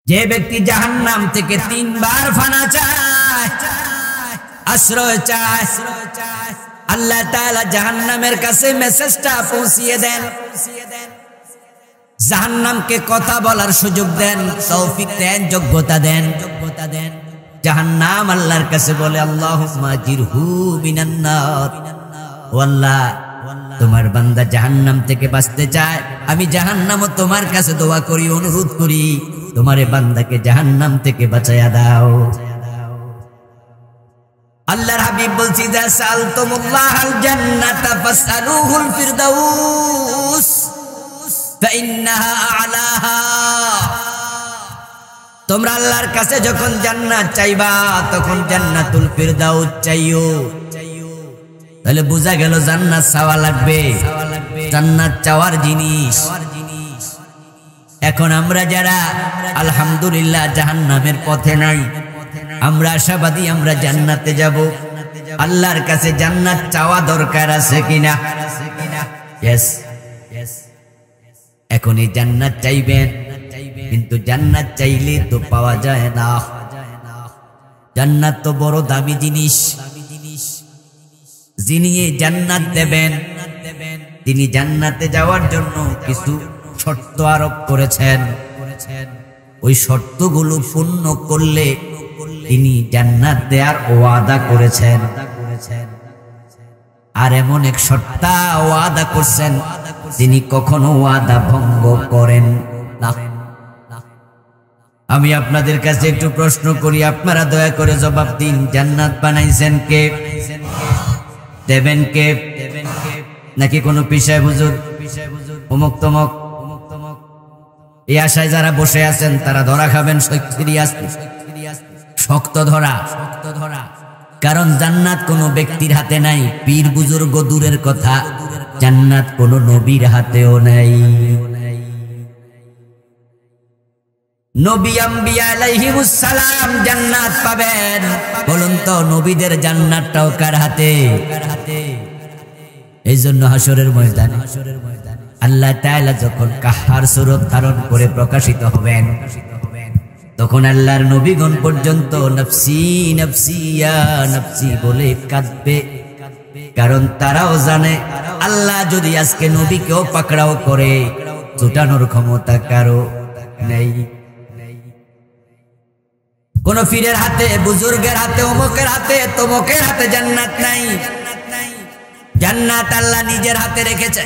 যে ব্যক্তি জাহান্নাম থেকে 3 বার ফানা চায়, আশ্রয় চায়, আল্লাহ তাআলা জাহান্নামের কাছে মেসেজটা পৌঁছিয়ে দেন, জাহান্নামকে কথা বলার সুযোগ দেন, তৌফিক দেন, যোগ্যতা দেন। জাহান্নাম আল্লাহর কাছে বলে, আল্লাহুম্মা জিরহু মিনান নার। ও আল্লাহ, তোমার বান্দা জাহান্নাম থেকে বাঁচতে চায়, আমি জাহান্নামও তোমার কাছে দোয়া করি, অনুরোধ করি, তোমারে বান্দাকে জাহান্নাম থেকে বাঁচায়া দাও। আল্লাহর হাবিব বলছি, যা সালতুমুল্লাহাল জান্নাতা ফাসআলুহুল ফিরদাউস ফাইন্নাহা আ'লাহা। তোমরা আল্লাহর কাছে যখন জান্নাত চাইবা, তখন জান্নাতুল ফিরদাউস চাইও। তাহলে বোঝা গেল জান্নাত চাওয়া লাগবে, জান্নাত চাওয়ার জিনিস। এখন আমরা যারা আলহামদুলিল্লাহ জাহান্নামের পথে নাই, আমরা আশাবাদী আমরা জান্নাতে যাব, আল্লাহর কাছে জান্নাত চাওয়া দরকার আছে কিনা? ইয়েস। এখন এই জান্নাত চাইবেন, কিন্তু জান্নাত চাইলে তো পাওয়া যায় না। জান্নাত তো বড় দামি জিনিস। যিনি এই জান্নাত দেবেন, তিনি জান্নাতে যাওয়ার জন্য কিছু শর্ত আরোপ করেছেন। ওই শর্তগুলো পূর্ণ করলে তিনি জান্নাত দেওয়ার ওয়াদা করেছেন। আর এমন এক সত্তা ওয়াদা করছেন, তিনি কখনো ওয়াদা ভঙ্গ করেন না। আমি আপনাদের কাছে একটু প্রশ্ন করি, আপনারা দয়া করে জবাব দিন, জান্নাত বানাইছেন কে? দেবেন কে? নাকি কোনো পিসায় হুজুর, অমুক তমক? এই আশায় যারা বসে আছেন তারা ধরা খাবেন, শক্ত ধরা। কারণ জান্নাত কোনো ব্যক্তির হাতে নাই, পীর বুজুর্গ দূরের কথা, জান্নাত কোনো নবীর হাতেও নাই। নবী আম্বিয়া আলাইহিমুস সালাম জান্নাত পাবেন। বলুন তো, নবীদের জান্নাতটাও কার হাতে? এই জন্য হাসরের ময়দানে আল্লাহ তাআলা যখন কাহার সুরত ধারণ করে প্রকাশিত হবেন, তখন আল্লাহর নবীগণ পর্যন্ত নফসি নফসি ইয়া নফসি বলে কাঁদবে। কারণ তারাও জানে, আল্লাহ যদি আজকে নবীকেও পাকড়াও করে, ছুটানোর ক্ষমতা কারো নেই। কোন পীরের হাতে, বুজুর্গের হাতে, অমুকের হাতে, তমুকের হাতে জান্নাত নাই। জান্নাত আল্লাহ নিজের হাতে রেখেছে।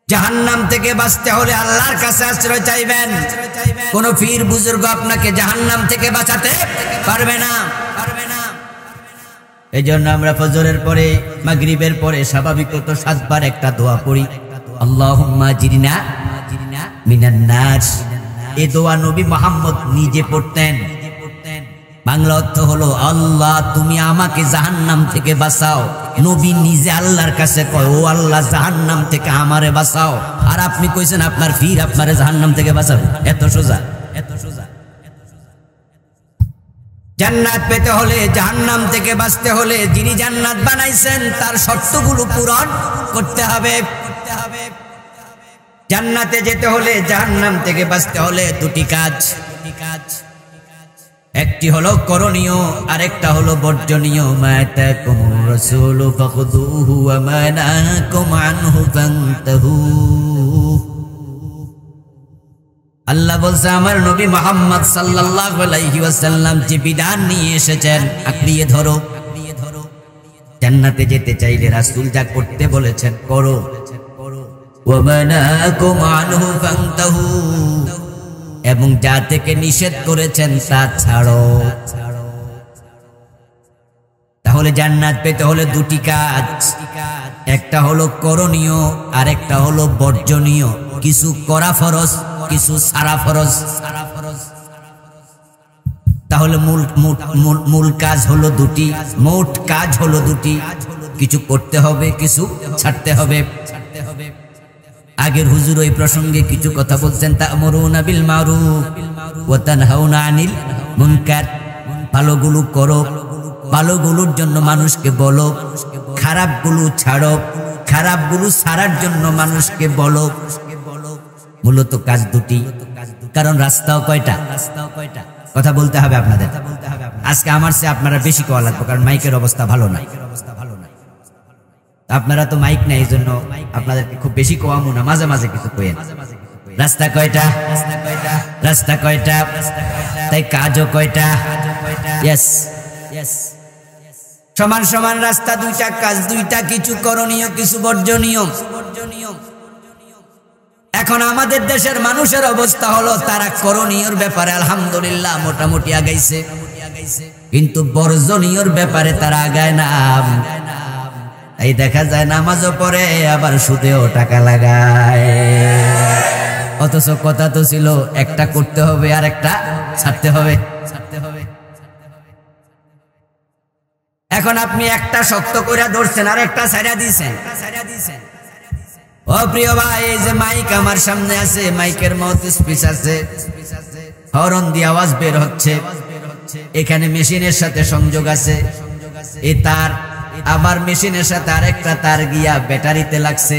জাহান্নাম থেকে বাঁচতে হলে আল্লাহর কাছে আশ্রয় চাইবেন। কোন পীর বুজুর্গ আপনাকে জাহান্নাম থেকে বাঁচাতে পারবে না। এই জন্য আমরা ফজরের পরে, মাগরিবের পরে স্বাভাবিকত 7 বার একটা দোয়া পড়ি, আল্লাহুম্মা জিরনা মিনান নার। এই দোয়া নবী মুহাম্মদ নিজে পড়তেন। বাংলা অর্থ হলো, আল্লাহ তুমি আমাকে জাহান্নাম থেকে বাঁচাও। নবী নিজে আল্লাহর কাছে কয়, ও আল্লাহ জাহান্নাম থেকে আমারে বাঁচাও। আর আপনি কইছেন আপনার পীর আপনারে জাহান্নাম থেকে বাঁচাবে? এত সোজা। জান্নাত পেতে হলে, জাহান্নাম থেকে বাঁচতে হলে, যিনি জান্নাত বানাইছেন তার শর্তগুলো পূরণ করতে হবে। জান্নাতে যেতে হলে, জাহান্নাম থেকে বাঁচতে হলে 2টি কাজ। একটি হলো করণীয়, আরেকটা হলো বর্জনীয়। মা তাকুমুর রাসূলু ফাখুযুহু ওয়া মা নাহাকুম আনহু ফান্তাহু। আল্লাহ বলছে, আমার নবী মুহাম্মদ সাল্লাল্লাহু আলাইহি ওয়াসাল্লাম যে বিধান নিয়ে এসেছেন, আঁকড়িয়ে ধরো। জান্নাতে যেতে চাইলে রাসূল যা করতে বলেছেন করো। ওয়া মা নাহাকুম আনহু ফান্তাহু, এবং যা থেকে নিষেধ করেছেন তা ছাড়ো। তাহলে জান্নাত পেতে হলে 2টি কাজ, একটা হলো করণীয়, আর একটা হলো বর্জনীয়। কিছু করা ফরজ, কিছু ছাড়া ফরজ। তাহলে মূল কাজ হলো 2টি, মোট কাজ হলো 2টি। কিছু করতে হবে, কিছু ছাড়তে হবে। আগের হুজুর ওই প্রসঙ্গে কিছু কথা বলছেন, তা'মুরুনা বিল মারুফ ওয়া তানহাউনা আনিল মুনকার। ভালোগুলো করো, ভালোগুলোর জন্য মানুষকে বলো, খারাপগুলো ছাড়ো, খারাপগুলো ছাড়ার জন্য মানুষকে বলো। মূলত কাজ দুটি, কারণ রাস্তাও কয়টা, কথা বলতে হবে আপনাদের। আজকে আমার চেয়ে আপনারা বেশি কোয়া লাগবে, কারণ মাইকের অবস্থা ভালো নাই। আপনারা তো মাইক নেই, এই জন্য আপনাদেরকে খুব বেশি কোয়ামু না, মাঝে মাঝে কিছু কোয়েন। রাস্তা কয়টা, রাস্তা কয়টা, তাই কাজও কয়টা। ইয়েস, সমান সমান রাস্তা দুইটা, কাজ দুইটা, কিছু করণীয় কিছু বর্জনীয়। এখন আমাদের দেশের মানুষের অবস্থা হলো তারা করণীয়র ব্যাপারে আলহামদুলিল্লাহ মোটামুটি আগাইছে, কিন্তু বর্জনীয়র ব্যাপারে তারা আগায় না। এই দেখা যায় নামাজও পড়ে আবার সুদেও টাকা লাগায়, অথচ কথা তো ছিল একটা করতে হবে আর একটা ছাড়তে হবে। এখন আপনি একটা শক্ত করে ধরছেন আর একটা ছাড়া দিয়েছেন। ও প্রিয় ভাই, এই যে মাইক আমার সামনে আছে, মাইকের মাউথপিস আছে, হরন দিয়ে আওয়াজ বের হচ্ছে, এখানে মেশিনের সাথে সংযোগ আছে, এই তার আবার মেশিনের সাথে আরেকটা তার গিয়া ব্যাটারিতে লাগছে,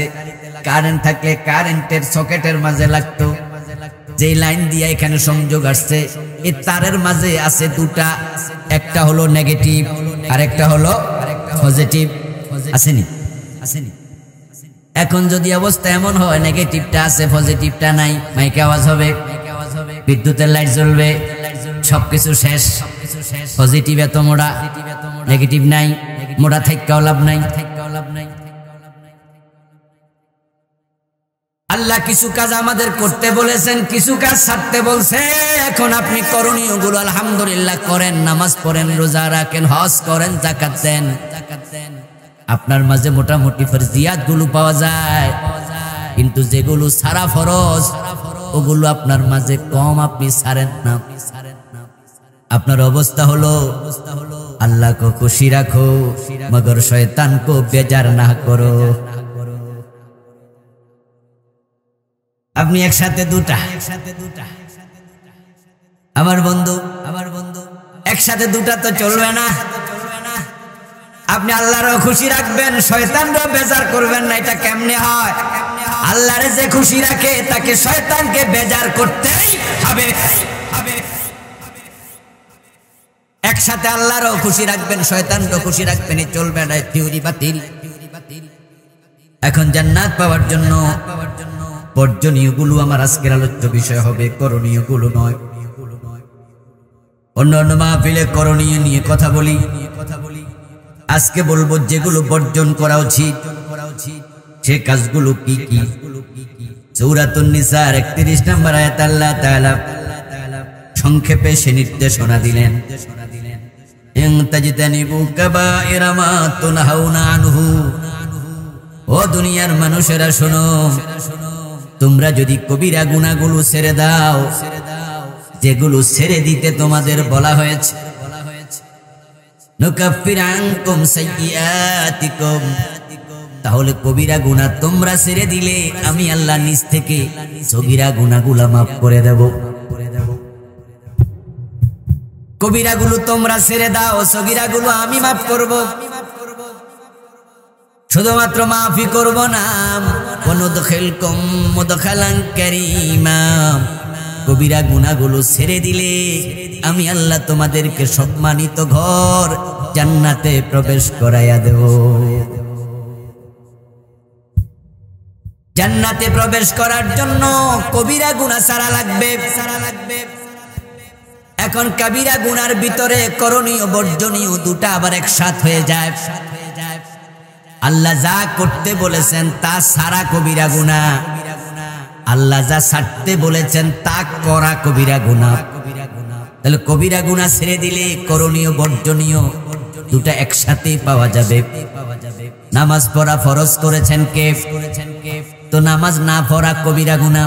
কারেন্ট থাকলে কারেন্টের সকেটের মাঝে লাগতো, যে লাইন দিয়ে এখানে সংযোগ আসছে, এই তারের মাঝে আছে দুটা, একটা হলো নেগেটিভ আর একটা হলো পজিটিভ। আসেনি? এখন যদি অবস্থা এমন হয় নেগেটিভটা আছে পজিটিভটা নাই, মাইকে আওয়াজ হবে, বিদ্যুতের লাইট জ্বলবে, সবকিছু শেষ। পজিটিভ এত মোড়া, নেগেটিভ নাই, মোড়া থাইকাও লাভ নাই। আল্লাহ কিছু কাজ আমাদের করতে বলেছেন, কিছু কাজ ছাড়তে বলছে। এখন আপনি করণীয় গুলো আলহামদুলিল্লাহ করেন, নামাজ পড়েন, রোজা রাখেন, হজ করেন, যাকাত দেন, আপনার মাঝে মোটামুটি ফরজিয়াত গুলো পাওয়া যায়, কিন্তু যেগুলো সারা ফরজ ওগুলো আপনার মাঝে কম, আপনি ছাড়েন না। আপনার অবস্থা হলো আল্লাহ কো খুশি রাখো মগর শয়তান কো বেজার না করো। আপনি একসাথে দুটা, আমার বন্ধু একসাথে দুটা তো চলবে না। আপনি আল্লাহরও খুশি রাখবেন, শয়তানরও বেজার করবেন না, এটা কেমনে হয়? আল্লাহরে যে খুশি রাখে তাকে শয়তানকে বেজার করতেই হবে। একসাথে আল্লাহরও খুশি রাখবেন, শয়তানরও খুশি রাখবেন, এই চলবে না, থিওরি বাতিল। এখন জান্নাত পাওয়ার জন্য বর্জনীয় গুলো আমার আজকের আলোচ্য বিষয় হবে, করণীয় গুলো নয়। অন্য অন্য মাহফিলে করণীয় নিয়ে কথা বলি, আজকে বলবো যেগুলো বর্জন করা উচিত সে কাজগুলো কি কি। সূরাতুন নিসার 31 নম্বর আয়াত আল্লাহ তাআলা সংক্ষেপে সে নির্দেশনা দিলেন, ইন তাজতানিবু কাবাইরা মা তুনহাউনা আনহু। ও দুনিয়ার মানুষেরা শোনো, তোমরা যদি কবিরা গুনাহগুলো ছেড়ে দাও, যেগুলো ছেড়ে দিতে তোমাদের বলা হয়েছে, নুকাফির আনকুম সাইয়্যাতিকুম, তাহলে কবিরা গুনাহ তোমরা ছেড়ে দিলে আমি আল্লাহ নিজ থেকে সগীরা গুনাহগুলো মাফ করে দেব। কবিরাগুলো তোমরা ছেড়ে দাও, সগীরাগুলো আমি মাফ করব। শুধুমাত্র মাফি করব না, ওয়ানুদখিলকুম মুদখালান কারীমা, কবিরা গুনাহগুলো ছেড়ে দিলে আমি আল্লাহ তোমাদেরকে সম্মানিত ঘর জান্নাতে প্রবেশ করাইয়া দেব। জান্নাতে প্রবেশ করার জন্য কবিরা গুনাহ ছাড়া লাগবে। এখন কবিরা গুনার ভিতরে করণীয় বর্জনীয় দুটা আবার একসাথে হয়ে যায়। আল্লাহ যা করতে বলেছেন তা সারা কবিরা গুনাহ, আল্লাহ যা ছাড়তে বলেছেন তা করা কবিরা গুনাহ। তাহলে কবিরা গুনাহ ছেড়ে দিলে করণীয় বর্জনীয় দুটা একসাথে পাওয়া যাবে। নামাজ পড়া ফরজ করেছেন কে? তো নামাজ না পড়া কবিরা গুনাহ।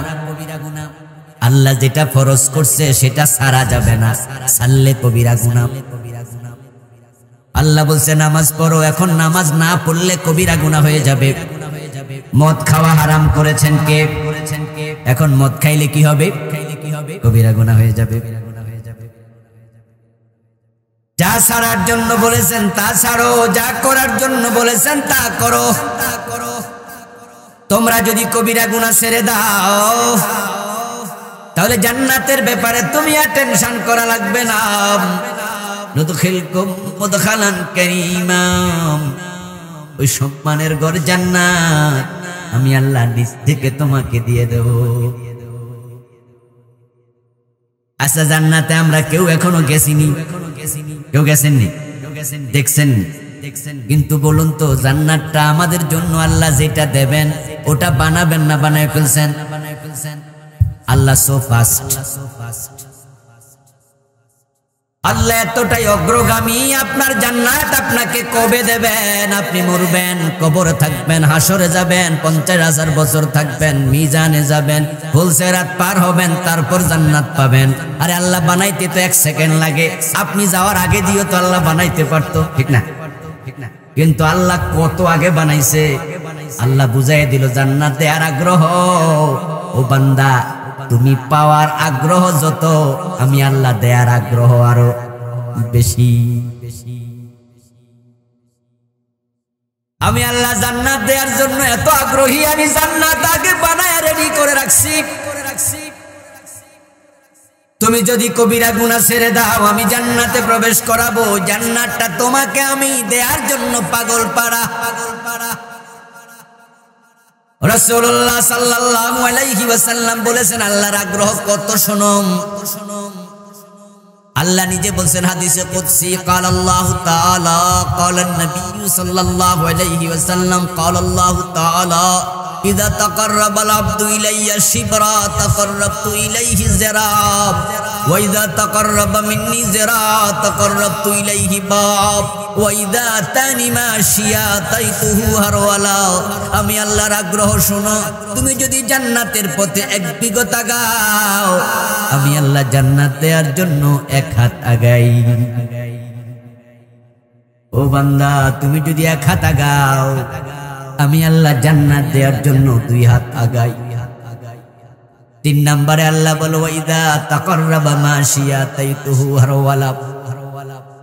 আল্লাহ যেটা ফরজ করছে সেটা ছাড়া যাবে না, ছাড়লে কবিরা গুনাহ। আল্লাহ বলছে নামাজ পড়ো, এখন নামাজ না পড়লে কবিরা গুনাহ হয়ে যাবে। মদ খাওয়া হারাম করেছেন কে? এখন মদ খাইলে কি হবে? কবিরা গুনাহ হয়ে যাবে। যা ছাড়ার জন্য বলেছেন তা ছাড়ো, যা করার জন্য বলেছেন তা করো। তোমরা যদি কবিরা গুনাহ ছেড়ে দাও তাহলে জান্নাতের ব্যাপারে তুমি আর টেনশন করা লাগবে না। নুদখিলকুম মুদখালান কারীমা, ওই সম্মানের ঘর জান্নাত আমি আল্লাহ নিজ থেকে তোমাকে দিয়ে দেব। আচ্ছা, জান্নাতে আমরা কেউ এখনো গেছিনি? কেউ গেছেননি? দেখছেন? কিন্তু বলুন তো, জান্নাতটা আমাদের জন্য আল্লাহ যেটা দেবেন ওটা বানাবেন না বানায় ফেলছেন? আল্লাহ সো ফাস্ট, আল্লাহ এতটাই অগ্রগামী। আপনার জান্নাত আপনাকে কবে দেবেন? আপনি মরবেন, কবরে থাকবেন, হাসরে যাবেন, 50,000 বছর থাকবেন, মিজানে যাবেন, ফুলসিরাত পার হবেন, তারপর জান্নাত পাবেন। আরে আল্লাহ বানাইতে তো 1 সেকেন্ড লাগে। আপনি যাওয়ার আগে দিয়েও তো আল্লাহ বানাইতে পারতো, ঠিক না? কিন্তু আল্লাহ কত আগে বানাইছে। আল্লাহ বুঝাই দিল জান্নাত দেয়ার আগ্রহ। ও বান্দা, তুমি পাওয়ার আগ্রহ যত, আমি আল্লাহ দেয়ার আগ্রহ আরো বেশি। আমি আল্লাহ জান্নাত দেয়ার জন্য এত আগ্রহী, আমি জান্নাত আগে বানায় রেডি করে রাখছি। তুমি যদি কবিরা গুনাহ ছেড়ে দাও, আমি জান্নাতে প্রবেশ করাবো। জান্নাতটা তোমাকে আমি দেয়ার জন্য পাগল পাড়া। রাসূলুল্লাহ সাল্লাল্লাহু আলাইহি ওয়াসাল্লাম বলেছেন, আল্লাহর আগ্রহ কত শোনম। আল্লাহ নিজে বলছেন হাদিসে কুদসি, ক্বালা আল্লাহু তাআলা ক্বালা নবী সাল্লাল্লাহু আলাইহি ওয়াসাল্লাম ক্বালা আল্লাহু তাআলা ইযা তাকাররাবাল আবদু ইলাইয়া শিবরা তাকাররাবতু ইলাইহি যিরাব ওয়া ইযা তাকাররাবা মিন্নি যিরা তাকাররাবতু ইলাইহি বাব ওয়া ইযা আতানি মাশিয়া তাইতুহু হারওয়ালা। আমি আল্লাহর আগ্রহ শোনো, তুমি যদি জান্নাতের পথে 1 বিঘত আগাও, আমি আল্লাহ জান্নাত দেওয়ার জন্য 1 হাত আগাই। ও বান্দা, তুমি যদি 1 হাত আগাও, আমি আল্লাহ জান্নাত দেওয়ার জন্য 2 হাত আগাই। 3 নম্বরে আল্লাহ বলো, ওয়াইদা তাকাররাবা মাশিয়া তাইতুহু হারওয়ালা।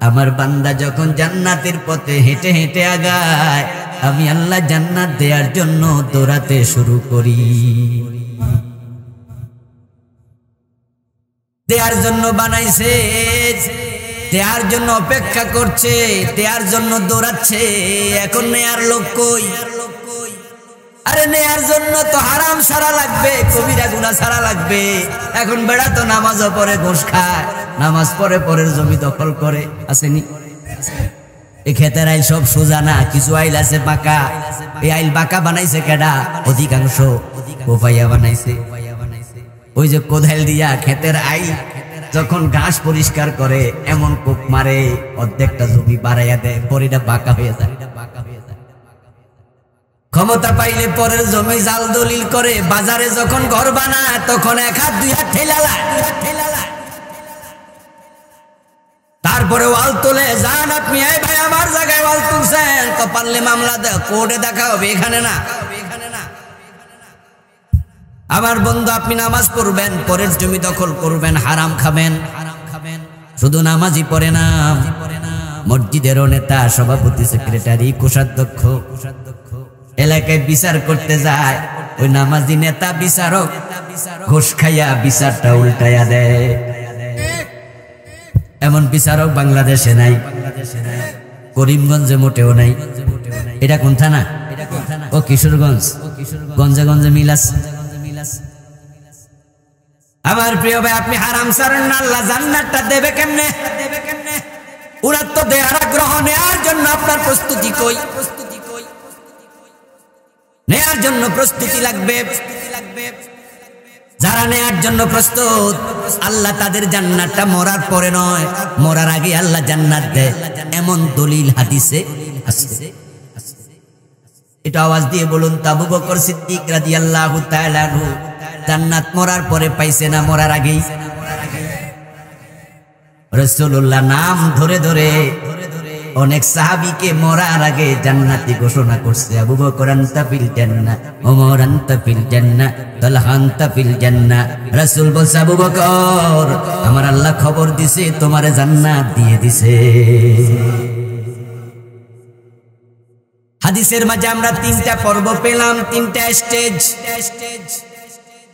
আমার বান্দা যখন জান্নাতের পথে হেঁটে হেঁটে আগায়, আমি আল্লাহ জান্নাত দেওয়ার জন্য দৌড়াতে শুরু করি। দেওয়ার জন্য বানাইছে, দেওয়ার জন্য অপেক্ষা করছে, দেওয়ার জন্য দৌড়াচ্ছে। এখন নেয়ার লোক কই? আরে নেয়ার জন্য তো হারাম ছাড়া লাগবে, কবিরা গুনাহ ছাড়া লাগবে। এখন বেড়া তো নামাজও পড়ে, ঘুষ খায়, নামাজ পড়ে পরের জমি দখল করে। আসেনি? এই ক্ষেতের আইল সব সোজা না, কিছু আইল আছে বাঁকা। এই আইল বাঁকা বানাইছে কেডা? অধিকাংশ কোপাইয়া বানাইছে। ওই যে কোদাল দিয়া ক্ষেতের আইল যখন ঘাস পরিষ্কার করে, এমন কোপ মারে অর্ধেকটা জমি বাড়াইয়া দেয়, পরিটা বাঁকা হয়ে যায়। ক্ষমতা পাইলে পরের জমি জাল দলিল করে, বাজারে যখন ঘর বানায় তখন 1 হাত 2 হাত ঠেলালা। তারপরে ওয়াল তোলে, যান আপনি, এই ভাই আমার জায়গায় ওয়াল তুলছেন, তো পারলে মামলা দেয়, কোর্টে দেখা হবে, এখানে না। আমার বন্ধু, আপনি নামাজ পড়বেন, পরের জমি দখল করবেন, হারাম খাবেন। শুধু নামাজই পড়ে না, মসজিদেরও নেতা, সভাপতি, সেক্রেটারি, কোষাধ্যক্ষ, এলাকায় বিচার করতে যায়, ওই নামাজি নেতা বিচারক ঘুষ খাইয়া বিচারটা উল্টাইয়া দেয়। এমন বিচারক বাংলাদেশে নাই, করিমগঞ্জে মোটেও নাই। এটা কোন থানা? ও কিশোরগঞ্জ। গঞ্জে গঞ্জে মিল আছে। আমার প্রিয় ভাই, আপনি হারাম ছাড়েন না, আল্লাহ জান্নাতটা দেবে কেমনে? ওরা তো দেয়ার আগ্রহ, নেয়ার জন্য আপনার প্রস্তুতি কই? নেয়ার জন্য প্রস্তুতি লাগবে। যারা নেয়ার জন্য প্রস্তুত, আল্লাহ তাদের জান্নাতটা মরার পরে নয়, মরার আগে আল্লাহ জান্নাত দেয়, এমন দলিল হাদিসে আছে। এটা আওয়াজ দিয়ে বলুন তো, আবু বকর সিদ্দিক রাদিয়াল্লাহু তাআলা আনহু জান্নাত মরার পরে পাইছে না মরার আগেই? রাসূলুল্লাহ নাম ধরে ধরে অনেক সাহাবীকে মরার আগে জান্নাতি ঘোষণা করছে। আবু বকর আনতা ফিল জান্নাহ, ওমর আনতা ফিল জান্নাহ, তালহা আনতা ফিল জান্নাহ। রাসূল বলছে, আবু বকর, আমার আল্লাহ খবর দিছে তোমারে জান্নাত দিয়ে দিছে। হাদিস হাদিসের মাঝে আমরা তিনটা পর্ব পেলাম, তিনটা স্টেজ।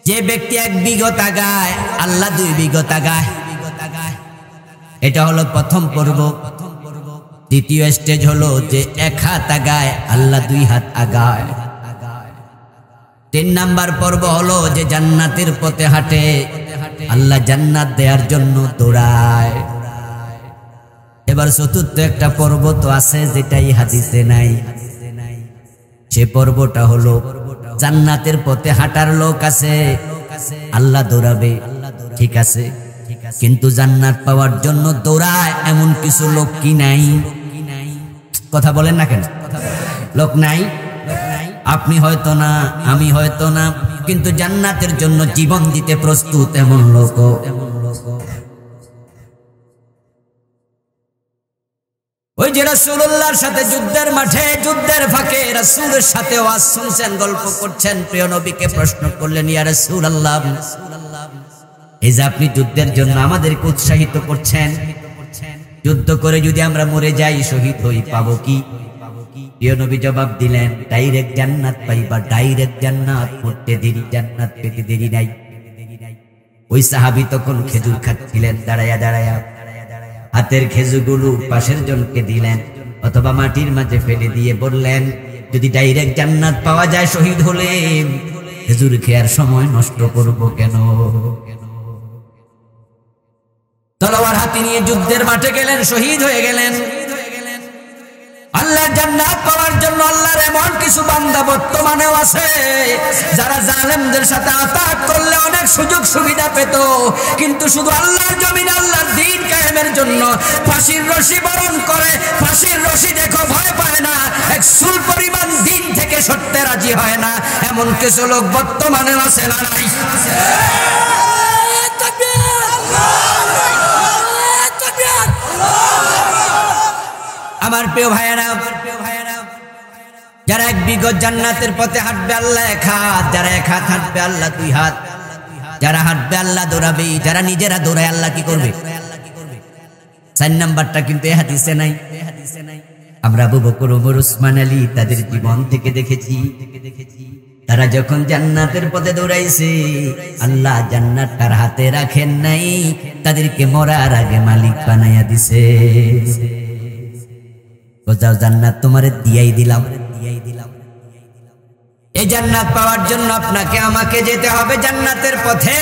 যে ব্যক্তি 1 বিঘত আগায়, আল্লাহ 2 বিঘত আগায়। এটা হলো প্রথম পর্ব। দ্বিতীয় স্টেজ হলো যে 1 হাত আগায়, আল্লাহ 2 হাত আগায়। 3 নাম্বার পর্ব হলো যে জান্নাতের পথে হাঁটে, আল্লাহ জান্নাত দেওয়ার জন্য দৌড়ায়। এবার চতুর্থ একটা পর্ব তো আছে, যেটাই হাদিসে নাই। সে পর্বটা হলো জান্নাতের পথে হাঁটার লোক আছে, আল্লাহ দৌড়াবে, ঠিক আছে, কিন্তু জান্নাত পাওয়ার জন্য দৌড়ায় এমন কিছু লোক কি নাই? কথা বলেন না কেন? লোক নাই? আপনি হয়তো না, আমি হয়তো না, কিন্তু জান্নাতের জন্য জীবন দিতে প্রস্তুত এমন লোক। ওই যে রাসূলুল্লাহর সাথে যুদ্ধের মাঠে, যুদ্ধের ফাঁকে রাসূলের সাথে ওয়াজ শুনছেন, গল্প করছেন, প্রিয় নবীকে প্রশ্ন করলেন, ইয়া রাসূলুল্লাহ, এই যে আপনি যুদ্ধের জন্য আমাদেরকে উৎসাহিত করছেন, যুদ্ধ করে যদি আমরা মরে যাই, শহীদ হই, পাবো কি? প্রিয় নবী জবাব দিলেন, ডাইরেক্ট জান্নাত পাইবা, ডাইরেক্ট জান্নাত, মরতে দেরি, জান্নাত পেতে দেরি নাই। ওই সাহাবী তখন খেজুর খাচ্ছিলেন, দাঁড়ায়া দাঁড়ায়া হাতের খেজুরগুলো পাশের জনকে দিলেন, অথবা মাটির মাঝে ফেলে দিয়ে বললেন, যদি ডাইরেক্ট জান্নাত পাওয়া যায় শহীদ হলে, খেজুর খেয়ার সময় নষ্ট করব কেন? তলোয়ার হাতে নিয়ে যুদ্ধের মাঠে গেলেন, শহীদ হয়ে গেলেন। আল্লাহর জান্নাত পাওয়ার জন্য আল্লাহর এমন কিছু বান্দা বর্তমানেও আছে, যারা জালেমদের সাথে আতাক করলে অনেক সুযোগ সুবিধা পেত, কিন্তু শুধু আল্লাহর জমিনে আল্লাহর দ্বীন কায়েমের জন্য ফাঁসির রশি বরণ করে, ফাঁসির রশি দেখো ভয় পায় না, এক চুল পরিমাণ দ্বীন থেকে সরতে রাজি হয় না, এমন কিছু লোক বর্তমানে আছে না নাই? আমার প্রিয় ভাইয়েরা, যারা 1 বিঘত জান্নাতের পথে হাঁটবে আল্লাহ 1 হাত, যারা 1 হাত হাঁটবে আল্লাহ 2 হাত, যারা হাঁটবে আল্লাহ দৌড়াবে, যারা নিজেরা দৌড়ায় আল্লাহ কি করবে? 4 নাম্বারটা কিন্তু এই হাদিসে নাই। আমরা আবু বকর, ওমর, উসমান, আলী তাদের জীবন থেকে দেখেছি, তারা যখন জান্নাতের পথে দৌড়াইছে, আল্লাহ জান্নাত তার হাতে রাখেন নাই, তাদেরকে মরার আগে মালিক বানাইয়া দিছে। যাও, জান্নাত তোমারে দিয়াই দিলাম। এই জান্নাত পাওয়ার জন্য আপনাকে আমাকে যেতে হবে জান্নাতের পথে।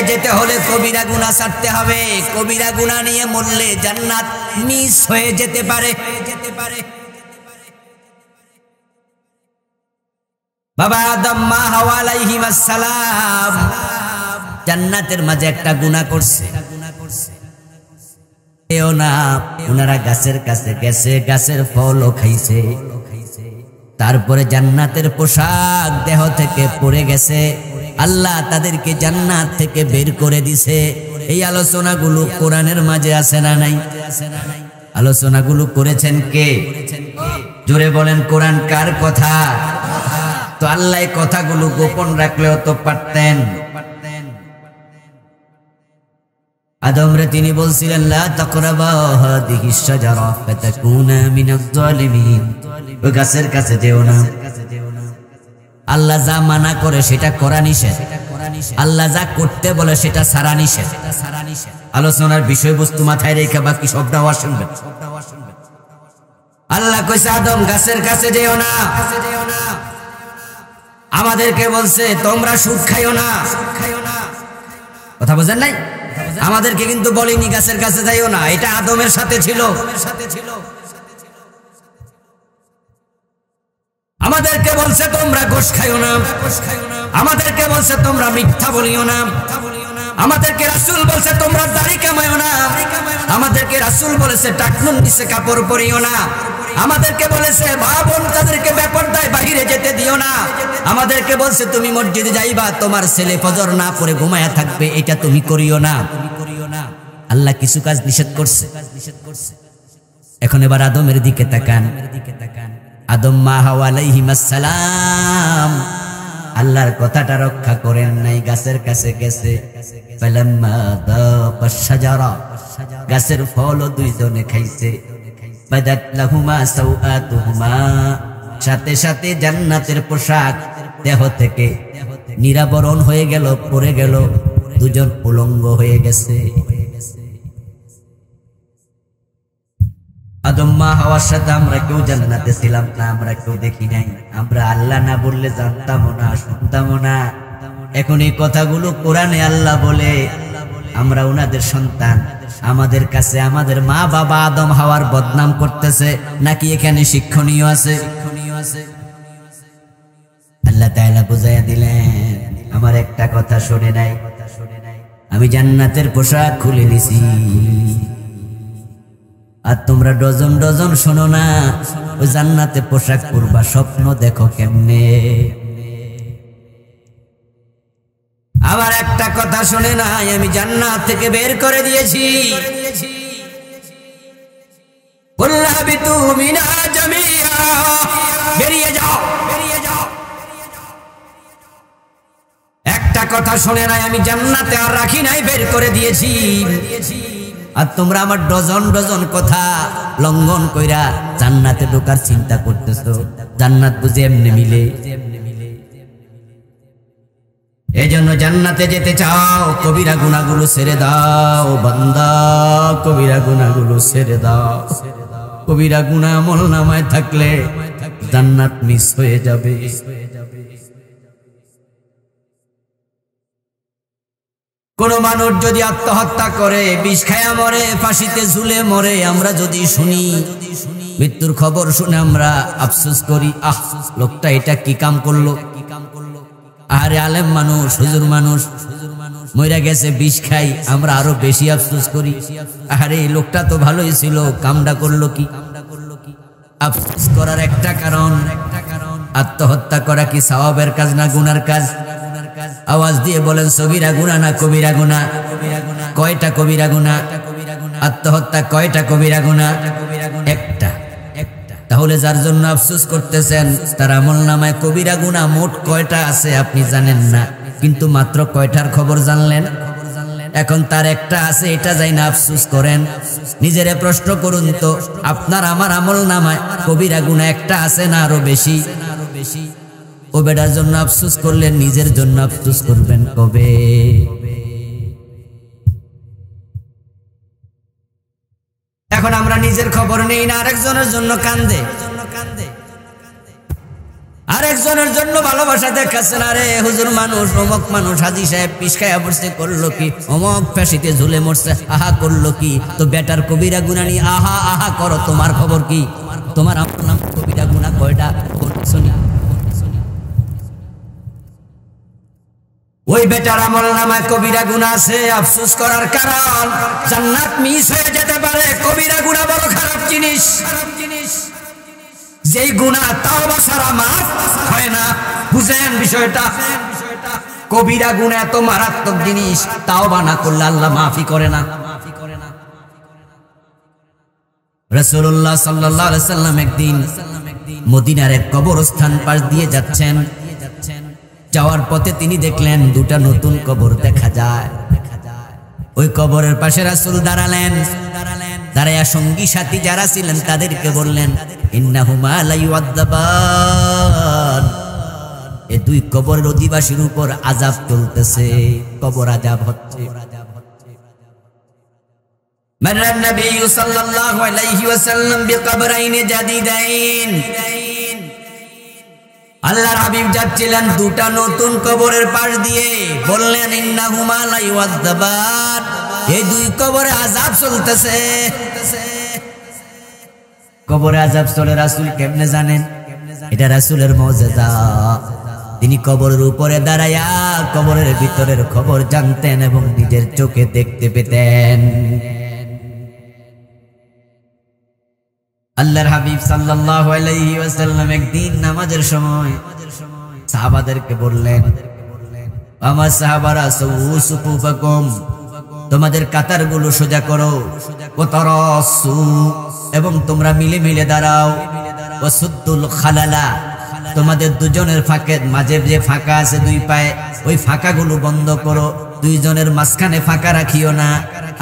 যেতে হলে কবিরা গুনাহ ছাড়তে হবে। কবিরা গুনাহ নিয়ে মরলে জান্নাত মিস হয়ে যেতে পারে। বাবা আদম, মা হাওয়া আলাইহিস সালাম জান্নাতের মাঝে একটা গুনাহ করছে। ওনারা গাছের কাছে গেছে, গাছের ফলও খাইছে, তারপরে জান্নাতের পোশাক দেহ থেকে পড়ে গেছে, আল্লাহ তাদেরকে জান্নাত থেকে বের করে দিছে। এই আলোচনাগুলো কোরআনের মাঝে আছে না নাই? আলোচনাগুলো করেছেন কে? জোরে বলেন, কোরআন কার কথা? তো আল্লাহ কথাগুলো গোপন রাখলেও তো পারতেন। আদমরে তিনি বলছিলেন, লা তাকরাবা হাদিহিস শাজারা ফাতাকুনা মিনাজ জালিমিন, ওই গাছের কাছে যেও না। আল্লাহ যা মানা করে সেটা করা নিষেধ, আল্লাহ যা করতে বলে সেটা ছাড়া নিষেধ। আলোচনার বিষয়বস্তু মাথায় রেখে বাকি সবটাও শুনবেন। আল্লাহ কইছে, আদম গাছের কাছে যেও না। আমাদেরকে বলছে তোমরা সুদ খাইও না। কথা বুঝেন নাই? আমাদেরকে কিন্তু বলেনি গাছের কাছে যাইও না, এটা আদমের সাথে ছিল। আমাদেরকে বলছে তোমরা গোশ খাইও না, আমাদেরকে বলছে তোমরা মিথ্যা বলিও না, আমাদেরকে রাসূল বলছে তোমরা দাড়ি কামাইও না, আমাদেরকে রাসূল বলেছে টাকনুন নিচে কাপড় পরিও না, আমাদেরকে বলেছে মা বোন তাদেরকে বেপরদায় বাহিরে যেতে দিও না, আমাদেরকে বলছে তুমি মসজিদে যাইবা, তোমার ছেলে ফজর না পড়ে ঘুমায়া থাকবে, এটা তুমি করিও না। আল্লাহ কিছু কাজ নিষেধ করছে। এখন এবার আদমের দিকে তাকান। আদম মা হাওয়া আলাইহিস সালাম আল্লাহর কথাটা রক্ষা করেন নাই, গাছের কাছে গেছে। ফালাম্মা দাকাশ শাজারা, গাছের ফল দুইজনে খাইছে। বাদাত লাহুমা সাওআতুহুমা, সাথে সাথে জান্নাতের পোশাক দেহ থেকে নিরাবরণ হয়ে গেল, পড়ে গেল, দুজন উলঙ্গ হয়ে গেছে। আদম মা হাওয়ার সাথে আমরা কেউ জান্নাতে ছিলাম না, আমরা কেউ দেখি নাই, আমরা আল্লাহ না বললে জানতামও না, শুনতামও না। এখন এই কথাগুলো কোরআনে আল্লাহ বলে, আমরা উনাদের সন্তান, আমাদের কাছে আমাদের মা বাবা আদম হাওয়ার বদনাম করতেছে, নাকি এখানে শিক্ষণীয় আছে? আল্লাহ তাআলা বুঝাইয়া দিলেন, আমার একটা কথা শুনে নাই, আমি জান্নাতের পোশাক খুলে নিছি, আর তোমরা ডজন ডজন শোনো না, ওই জান্নাতে পোশাক পরবা, স্বপ্ন দেখো কেমনে। আবার একটা কথা শুনে নাই, আমি জান্নাত থেকে বের করে দিয়েছি, বেরিয়ে যাও, বেরিয়ে যাও। একটা কথা শুনে নাই, আমি জান্নাতে আর রাখি নাই, বের করে দিয়েছি। আর তোমরা আমার ডজন ডজন কথা লঙ্ঘন কইরা জান্নাতে ঢোকার চিন্তা করতেছো। জান্নাত বুঝে এমনি মিলে? এজন্য জান্নাতে যেতে চাও, কবিরা গুনাহগুলো ছেড়ে দাও বান্দা, কবিরা গুনাহগুলো ছেড়ে দাও। কবিরা গুনাহ আমলনামায় থাকলে জান্নাত মিস হয়ে যাবে। কোন মানুষ যদি আত্মহত্যা করে, বিষ খায়া মরে, ফাঁসিতে ঝুলে মরে, আমরা যদি শুনি, মৃত্যুর খবর শুনে আমরা আফসোস করি, আহ লোকটা এটা কি কাম করলো। আরে আলেম মানুষ, হুজুর মানুষ মইরা গেছে বিষ খাই, আমরা আরো বেশি আফসোস করি, আরে এই লোকটা তো ভালোই ছিল, কামটা করলো কি। আফসোস করার একটা কারণ, আত্মহত্যা করা কি সওয়াবের কাজ না গুনার কাজ? আওয়াজ দিয়ে বলেন, সগীরা গুনাহ না কবিরা গুনাহ? কয়টা কবিরা গুনাহ? আত্মহত্যা কয়টা কবিরা গুনাহ? একটা। তাহলে যার জন্য আফসোস করতেছেন, তার আমলনামায় কবিরা গুনাহ মোট কয়টা আছে আপনি জানেন না, কিন্তু মাত্র কয়টার খবর জানলেন? এখন তার একটা আছে, এটা যাই না আফসোস করেন। নিজেরে প্রশ্ন করুন তো, আপনার আমার আমলনামায় কবিরা গুনাহ একটা আছে না আরো বেশি? ও বেটার জন্য আফসোস করলেন, নিজের জন্য আফসোস করবেন কবে? এখন আমরা নিজের খবর নেই না, আরেকজনের জন্য কান্দে, আরেকজনের জন্য ভালোবাসা দেখাচ্ছেন। আরে হুজুর মানুষ, অমক মানুষ, হাজী সাহেব পিসকায়া পড়ছে, করলো কি? অমক ফাঁসিতে ঝুলে মরছে, আহা করলো কি? তো বেটার কবিরা গুনাহ নিয়ে আহা আহা করো, তোমার খবর কি? তোমার আমার নাম কবিরা গুনাহ কয়টা? শুনি ওই বেটার আমলনামায় কবিরা গুনাহ আছে, আফসোস করার কারণ জান্নাত মিস হয়ে যেতে পারে। কবিরা গুনাহ বড় খারাপ জিনিস, যেই গুনাহ তাওবা ছাড়া মাফ হয় না। বুঝেন বিষয়টা? কবিরা গুনাহ এত মারাত্মক জিনিস, তাওবা না করলে আল্লাহ মাফই করে না। রাসূলুল্লাহ সাল্লাল্লাহু আলাইহি সাল্লাম একদিন মদিনার এক কবরস্থান পাশ দিয়ে যাচ্ছেন। যাওয়ার পথে তিনি দেখলেন দুটা নতুন কবর দেখা যায়। ওই কবরের পাশে রাসূল দাঁড়ালেন, দাঁড়ায়া সঙ্গী সাথী যারা ছিলেন তাদেরকে বললেন, ইন্নাহুমা লা ইউআযাবান, এই দুই কবরের অধিবাসীর উপর আযাব চলতেছে, কবর আযাব হচ্ছে। মাররান নবী সাল্লাল্লাহু আলাইহি ওয়াসাল্লাম বিকবরাইন জাদিদাইন, আল্লাহর হাবিব যাচ্ছিলেন দুটা নতুন কবরের পাশ দিয়ে, বললেন ইন্নাহুমা লা ইউআযাবান, এই দুই কবরে আযাব চলতেছে। কবরে আযাব চলে, রাসূল কেমনে জানেন? এটা রাসূলের মুজিজা। তিনি কবরের উপরে দাঁড়ায়া কবরের ভিতরের খবর জানতেন এবং নিজের চোখে দেখতে পেতেন। আল্লাহর হাবিব সাল্লাল্লাহু আলাইহি ওয়াসাল্লাম একদিন নামাজের সময় সাহাবাদেরকে বললেন, আমার সাহাবারা সাউ সুফুফাকুম, তোমাদের কাতারগুলো সোজা করো, ওয়াতারাসু, এবং তোমরা মিলে মিলে দাঁড়াও, ওয়াসুদ্দুল খালালা, তোমাদের দুজনের ফাঁকের মাঝে যে ফাঁকা আছে দুই পায়ে, ওই ফাঁকাগুলো বন্ধ করো, দুইজনের মাঝখানে ফাঁকা রাখিও না।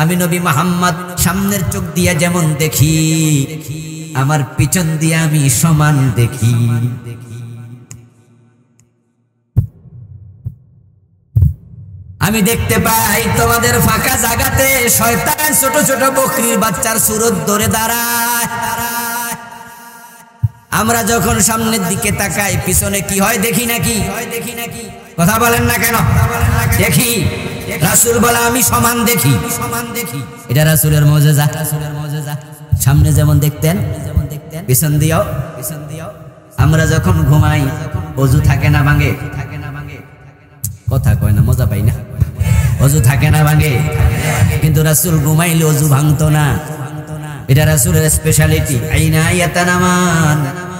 আমি নবী মুহাম্মদ সামনের চোখ দিয়া যেমন দেখি, আমার পিছন দিয়ে আমি সমান দেখি। আমি দেখতে পাই তোমাদের ফাঁকা জায়গাতে শয়তান ছোট ছোট বকরির বাচ্চার সুরত ধরে দাঁড়ায়। আমরা যখন সামনের দিকে তাকাই পিছনে কি হয় দেখি নাকি? কথা বলেন না কেন? দেখি। রাসূল বলে আমি সমান দেখি। এটা রাসূলের মুজিজা। সামনে যেমন দেখতেন পিছন দিও। আমরা যখন ঘুমাই ওযু থাকে না ভাঙে? কথা কয় না, মজা পাই না। ওযু থাকে না ভাঙে, কিন্তু রাসূল ঘুমাইলে ওযু ভাঙতো না। এটা রাসূলের স্পেশালিটি। আইনা ইয়াতানামান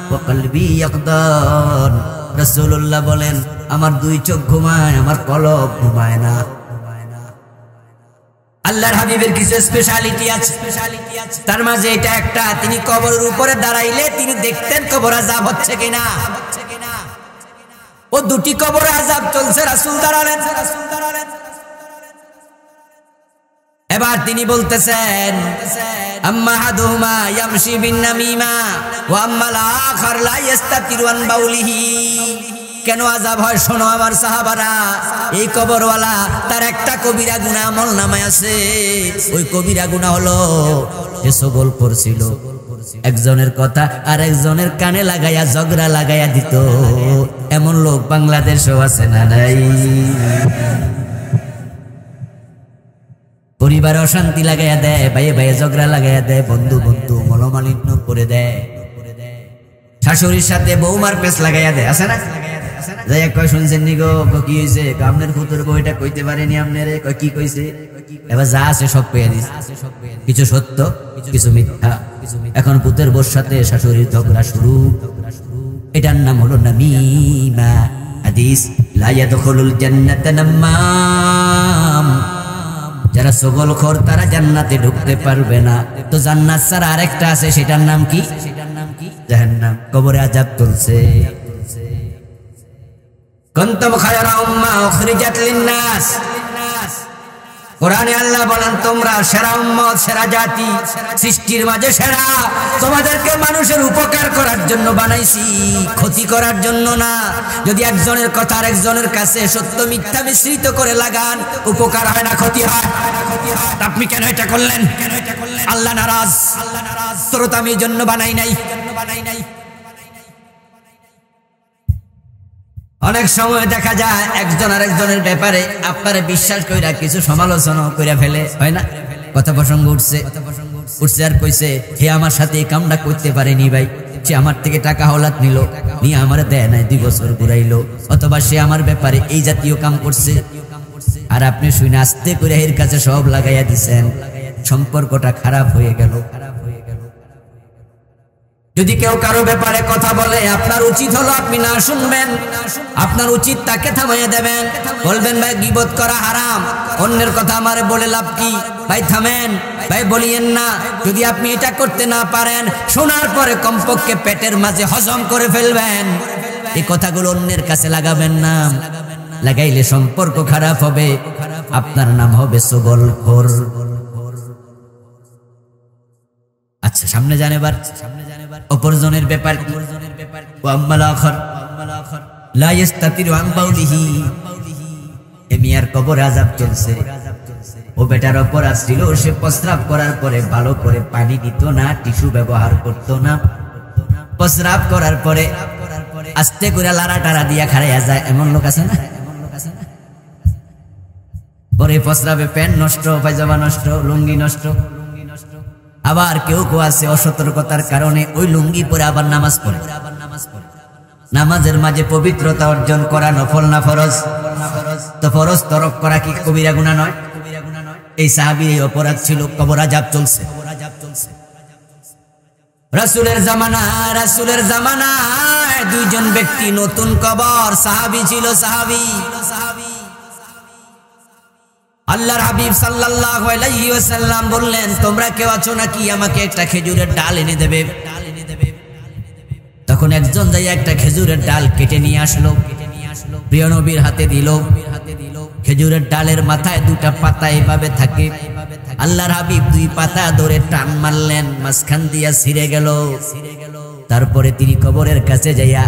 ওয়া কলবি ইয়াকদান। রাসূলুল্লাহ বলেন আমার দুই চোখ ঘুমায়, আমার কলব ঘুমায় না। আল্লাহর হাবিবের কিছু স্পেশালিটি আছে, তার মাঝে এটা একটা। তিনি কবরের উপরে দাঁড়াইলে তিনি দেখতেন কবর আযাব হচ্ছে কিনা। ও দুটি কবর আযাব চলছে, রাসূল দাঁড়ালেন। এবার তিনি বলতেছেন আম্মা হাদুমা ইয়ামশি বিন নামিমা ওয়া আম্মাল আখার লা ইস্তাতিরু আন বাউলিহি। কেন আযাব হয় শোনো আমার সাহাবারা। এই কবরওয়ালা তার একটা কবিরা গুনাহ আমলনামায় আছে। ওই কবিরা গুনাহ হলো যে সগল করছিল, একজনের কথা আর একজনের কানে লাগাইয়া ঝগড়া লাগাইয়া দিত। এমন লোক বাংলাদেশেও আছে না নাই? পরিবার অশান্তি লাগাইয়া দেয়, ভাইয়ে ভাইয়ে ঝগড়া লাগাইয়া দেয়, বন্ধু বন্ধু মনোমালিন্য করে দেয়, শাশুড়ির সাথে বৌমার পেছ লাগাইয়া দেয়। আছে না? যাই কয় শুনছেন নি গো, কি হয়েছে? আপনার পুতুর বইটা কইতে পারেনি আপনারে। কয় কি কইছে? এবার যা আছে সব কইয়া দিছে, কিছু সত্য কিছু মিথ্যা। এখন পুতের বউর সাথে শাশুড়ির ঝগড়া শুরু। এটার নাম হলো নামিমা। হাদিস লা ইয়াদখুলুল জান্নাতা নাম্মাম। যারা সগলখোর তারা জান্নাতে ঢুকতে পারবে না। তো জান্নাত ছাড়া আরেকটা আছে, সেটার নাম কি? জাহান্নাম। কবরে আযাব চলছে। কুনতুম খায়রা উম্মাহ উখরিজাত লিন-নাস। কোরআনে আল্লাহ বলেন তোমরা সেরা উম্মত, সেরা জাতি, সৃষ্টির মাঝে সেরা। তোমাদেরকে মানুষের উপকার করার জন্য বানাইছি, ক্ষতি করার জন্য না। যদি একজনের কথা আর একজনের কাছে সত্য মিথ্যা মিশ্রিত করে লাগান, উপকার হয় না ক্ষতি হয়? আপনি কেন এটা করলেন? আল্লাহ নারাজ। তোর তো আমি এই জন্য বানাই নাই। অনেক সময় দেখা যায় একজন আরেকজনের ব্যাপারে আপনারা বিশ্বাস কইরা কিছু সমালোচনা কইরা ফেলে, হয় না? কথা প্রসঙ্গ উঠছে আর কইছে হে আমার সাথে এই কামটা করতে পারেনি ভাই, সে আমার থেকে টাকা হলাত নিল, নিয়ে আমার দেয় নাই, 2 বছর ঘুরাইলো, অথবা সে আমার ব্যাপারে এই জাতীয় কাম করছে। আর আপনি শুনে আস্তে করে এর কাছে সব লাগাইয়া দিছেন, সম্পর্কটা খারাপ হয়ে গেল। যদি কেউ কারো ব্যাপারে কথা বলে, আপনার উচিত হলো আপনি না শুনবেন। আপনার উচিত তাকে থামাইয়া দেবেন, বলবেন ভাই গীবত করা হারাম, অন্যের কথা আমারে বলে লাভ কি, ভাই থামেন, ভাই বলিয়েন না। যদি আপনি এটা করতে না পারেন, শোনার পরে কমপক্ষে পেটের মাঝে হজম করে ফেলবেন। এই কথাগুলো অন্যের কাছে লাগাবেন না, লাগাইলে সম্পর্ক খারাপ হবে, আপনার নাম হবে সগলখোর। আচ্ছা সামনে যান এবার। অপরজনের ব্যাপার কি? ওয়া আম্মাল আখার লা ইস্তাতিরু আন বাউলিহি। এমিয়ার কবরে আযাব চলছে। ও বেটার অপরাধ ছিল, সে প্রস্রাব করার পরে ভালো করে পানি দিত না, টিস্যু ব্যবহার করত না। প্রস্রাব করার পরে আস্তে করে লারা টারা দিয়া খাড়াইয়া যায়, এমন লোক আছে না? পরে প্রস্রাবে প্যান্ট নষ্ট, পায়জামা নষ্ট, লুঙ্গি নষ্ট। আবার কেউ কেউ আছে অসতর্কতার কারণে ওই লুঙ্গি পরে আবার নামাজ পড়ে। নামাজের মাঝে পবিত্রতা অর্জন করা নফল না ফরজ? তো ফরজ তরক করা কি কবিরা গুনাহ নয়? এই সাহাবীর এই অপরাধ ছিল, কবর আযাব চলছে। রাসূলের জামানায় 2 জন ব্যক্তি, নতুন কবর, সাহাবী ছিল, সাহাবী। আল্লাহর হাবিব সাল্লাল্লাহু আলাইহি ওয়াসাল্লাম বললেন তোমরা কেউ আছো নাকি, আমাকে একটা খেজুরের ডাল এনে দেবে। তখন একজন যাই একটা খেজুরের ডাল কেটে নিয়ে আসলো, প্রিয় নবীর হাতে দিল। খেজুরের ডালের মাথায় দুটা পাতা এভাবে থাকে। আল্লাহর হাবিব দুই পাতা ধরে টান মারলেন, মাঝখান দিয়া ছিঁড়ে গেল। তারপরে তিনি কবরের কাছে যাইয়া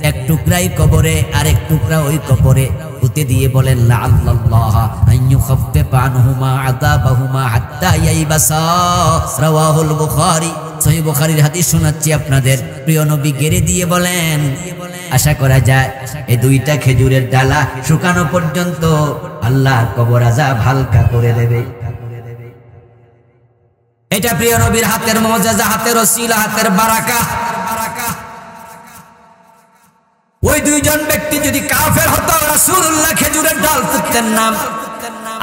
এক টুকরাই কবরে আর এক টুকরা ওই কবরে পুঁতে দিয়ে বলেন লাআল্লাল্লাহ আইয়ুখাফফিফা আনহুমা আযাবাহুমা হাত্তা ইয়াইবাসা। রাওয়াহুল বুখারী। সহিহ বুখারীর হাদিস শোনাচ্ছি আপনাদের। প্রিয় নবী গেড়ে দিয়ে বলেন, আশা করা যায় এই দুইটা খেজুরের ডালা শুকানো পর্যন্ত আল্লাহ কবর আযাব হালকা করে দেবে। এটা প্রিয় নবীর হাতের মুআজিজা, হাতের ওসিলা, হাতের বারাকা। ওই দুইজন ব্যক্তি যদি কাফের হতো, রাসূলুল্লাহ খেজুরের ডাল পুঁততেন না,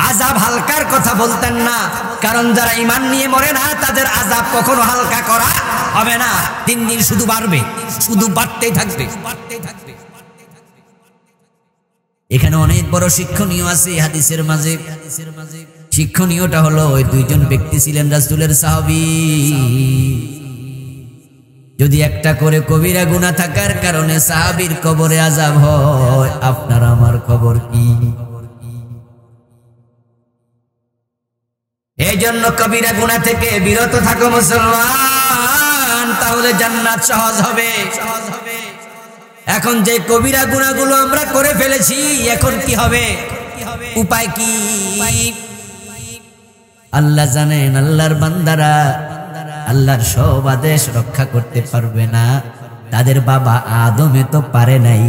আযাব হালকার কথা বলতেন না। কারণ যারা ঈমান নিয়ে মরে না তাদের আযাব কখনো হালকা করা হবে না। দিন দিন শুধু বাড়বে, শুধু বাড়তেই থাকবে। এখানে অনেক বড় শিক্ষণীয় আছে হাদিসের মাঝে। শিক্ষণীয়টা হলো ওই দুইজন ব্যক্তি ছিলেন রাসূলের সাহাবী। যদি একটা করে কবিরা গুনাহ থাকার কারণে সাহাবীর কবরে আযাব হয়, আপনার আমার খবর কি? এই জন্য কবিরা গুনাহ থেকে বিরত থাকো মুসলমান, তাহলে জান্নাত সহজ হবে। এখন যে কবিরা গুনাহগুলো আমরা করে ফেলেছি, এখন কি হবে? উপায় কি? আল্লাহ জানেন। আল্লাহর বান্দারা আল্লাহর সব আদেশ রক্ষা করতে পারবে না। তাদের বাবা আদমে তো পারে নাই।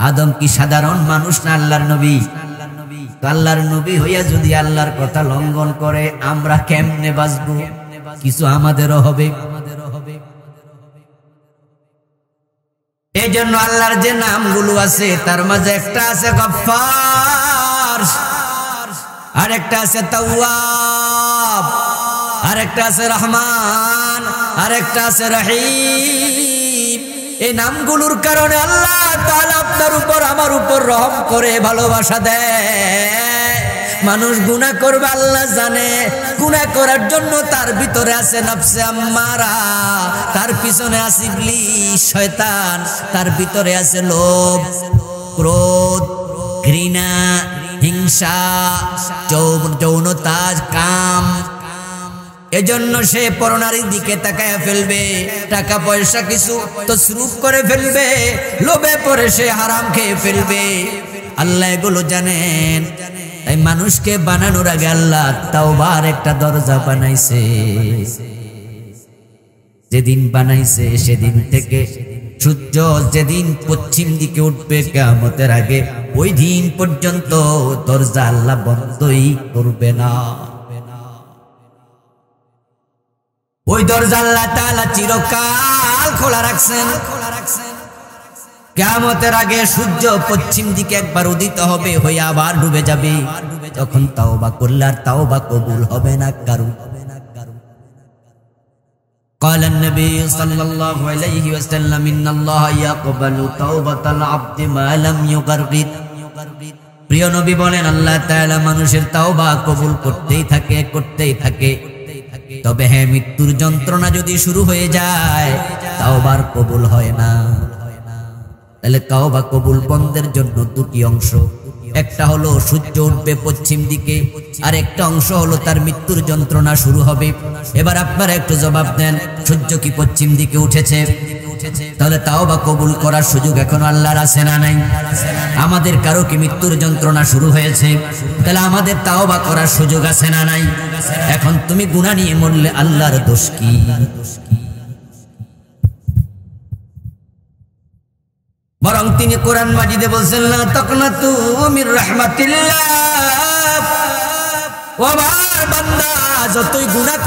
আদম কি সাধারণ মানুষ না আল্লাহর নবী? তো আল্লাহর নবী হইয়া যদি আল্লাহর কথা লঙ্ঘন করে, আমরা কেমনে বাঁচবো? কিছু আমাদেরও হবে। এই জন্য আল্লাহর যে নামগুলো আছে তার মাঝে একটা আছে গফফার, আর একটা আছে তাওয়াব, আর একটা আছে রহমান, আর একটা আছে রহিম। এই নামগুলোর কারণে আল্লাহ তাআলা আপনার উপর আমার উপর রহম করে, ভালোবাসা দেয়। মানুষ গুনাহ করবে আল্লাহ জানে। গুনাহ করার জন্য তার ভিতরে আছে নফসে আম্মারা, তার পিছনে আছে ইবলিস শয়তান, তার ভিতরে আছে লোভ, ক্রোধ, ঘৃণা, হিংসা, যৌনতা, কাম। এজন্য সে পরনারীর দিকে তাকায় ফেলবে, টাকা পয়সা কিছু তসরুফ করে ফেলবে, লোভে পড়ে সে হারাম খেয়ে ফেলবে। আল্লাহ এগুলো জানেন। তাই মানুষকে বানানোর আগে আল্লাহ তাওবার একটা দরজা বানাইছে। যেদিন বানাইছে সেদিন থেকে সূর্য যেদিন পশ্চিম দিকে উঠবে কিয়ামতের আগে, ওই দিন পর্যন্ত দরজা আল্লাহ বন্ধই করবে না। ওই দরজা আল্লাহ তাআলা চিরকাল খোলা রাখছেন। কিয়ামতের আগে সূর্য পশ্চিম দিকে একবার উদিত হবে, হয়ে আবার ডুবে যাবে। তখন তাওবা করলে আর তাওবা কবুল হবে না কারো। قال النبي صلى الله عليه وسلم إن الله يقبل توبة العبد ما لم يغرغر। প্রিয় নবী বলেন, আল্লাহ তাআলা মানুষের তাওবা কবুল করতেই থাকে। তবে হ্যাঁ, মৃত্যুর যন্ত্রণা যদি শুরু হয়ে যায় তাওবার কবুল হয় না। তাহলে তাওবা কবুল বন্ধের জন্য দুটি অংশ। একটা হলো সূর্য উঠবে পশ্চিম দিকে, আর একটা অংশ হলো তার মৃত্যুর যন্ত্রণা শুরু হবে। এবার আপনারা একটু জবাব দেন, সূর্য কি পশ্চিম দিকে উঠেছে? তাহলে তাওবা কবুল করার সুযোগ এখন আল্লাহর আছে না নাই? আমাদের কারো কি মৃত্যুর যন্ত্রণা শুরু হয়েছে? তাহলে আমাদের তাওবা করার সুযোগ আছে না নাই? এখন তুমি গুনাহ নিয়ে মরলে আল্লাহর দোষ কি? বরং তিনি কোরআন মাজিদে বলছেন, লা তাকনাতু মির রাহমাতিল্লাহ। ও আমার বান্দা, যতই গুনাহ